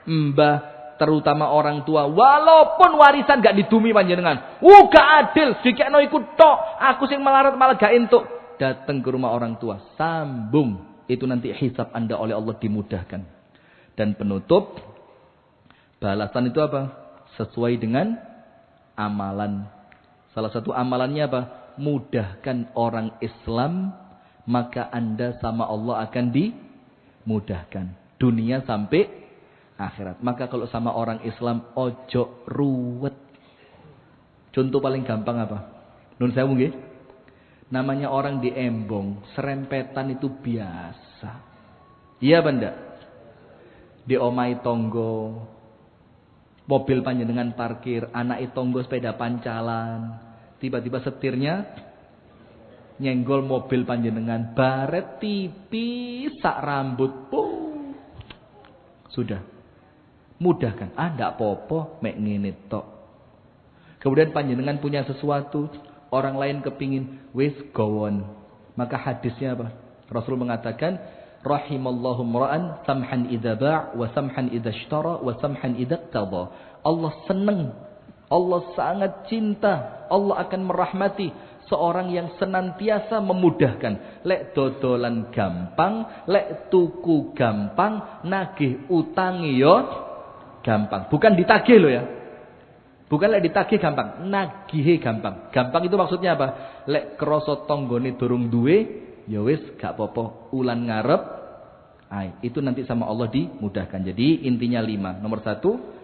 mbah, terutama orang tua. Walaupun warisan gak didumi panjenengan. Gak adil. Dikekno ikut tok. Aku sing melarat malah gak entuk. Datang ke rumah orang tua. Sambung. Itu nanti hisab Anda oleh Allah dimudahkan. Dan penutup. Balasan itu apa? Sesuai dengan amalan. Salah satu amalannya apa? Mudahkan orang Islam. Maka Anda sama Allah akan dimudahkan. Dunia sampai akhirat. Maka kalau sama orang Islam, ojo ruwet. Contoh paling gampang apa? Nun sewu nggih. Namanya orang di embong, serempetan itu biasa. Iya benda. Di omai tonggo, mobil panjenengan parkir, anak tonggo sepeda pancalan, tiba-tiba setirnya nyenggol mobil panjenengan, baret tipis sak rambut, sudah. Mudahkan. Ndak apa-apa, mek ngene tok. Kemudian panjenengan punya sesuatu, orang lain kepingin, wis gowon. Maka hadisnya apa? Rasul mengatakan, rahimallahu mra'an samhan idza ba' wa samhan idza ishtara wa samhan idza iqtada. Allah senang, Allah sangat cinta, Allah akan merahmati seorang yang senantiasa memudahkan. Lek dodolan gampang, lek tuku gampang, nagih utangi yo gampang. Bukan ditagih loh ya. Bukan lek ditagih gampang, nagih gampang. Gampang itu maksudnya apa? Lek krasa tanggane durung duwe, ya wis gak apa-apa, ulan ngarep. Itu nanti sama Allah dimudahkan. Jadi intinya 5. Nomor 1,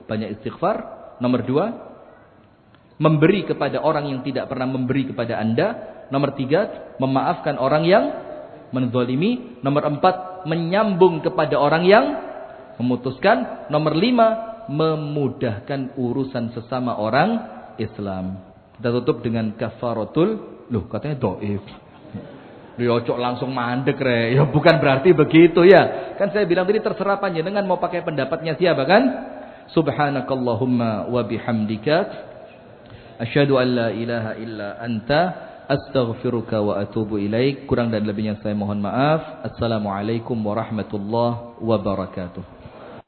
banyak istighfar. Nomor 2, memberi kepada orang yang tidak pernah memberi kepada Anda. Nomor 3, memaafkan orang yang menzalimi. Nomor 4, menyambung kepada orang yang memutuskan. Nomor 5, memudahkan urusan sesama orang Islam. Kita tutup dengan kafaratul. Loh katanya dhaif. Diocok langsung mandek re. Ya bukan berarti begitu ya. Kan saya bilang tadi terserah panjenengan mau pakai pendapatnya siapa kan? Subhanakallahumma wa bihamdika asyhadu an la ilaha illa anta astaghfiruka wa atubu ilaik. Kurang dan lebihnya saya mohon maaf. Assalamualaikum warahmatullahi wabarakatuh.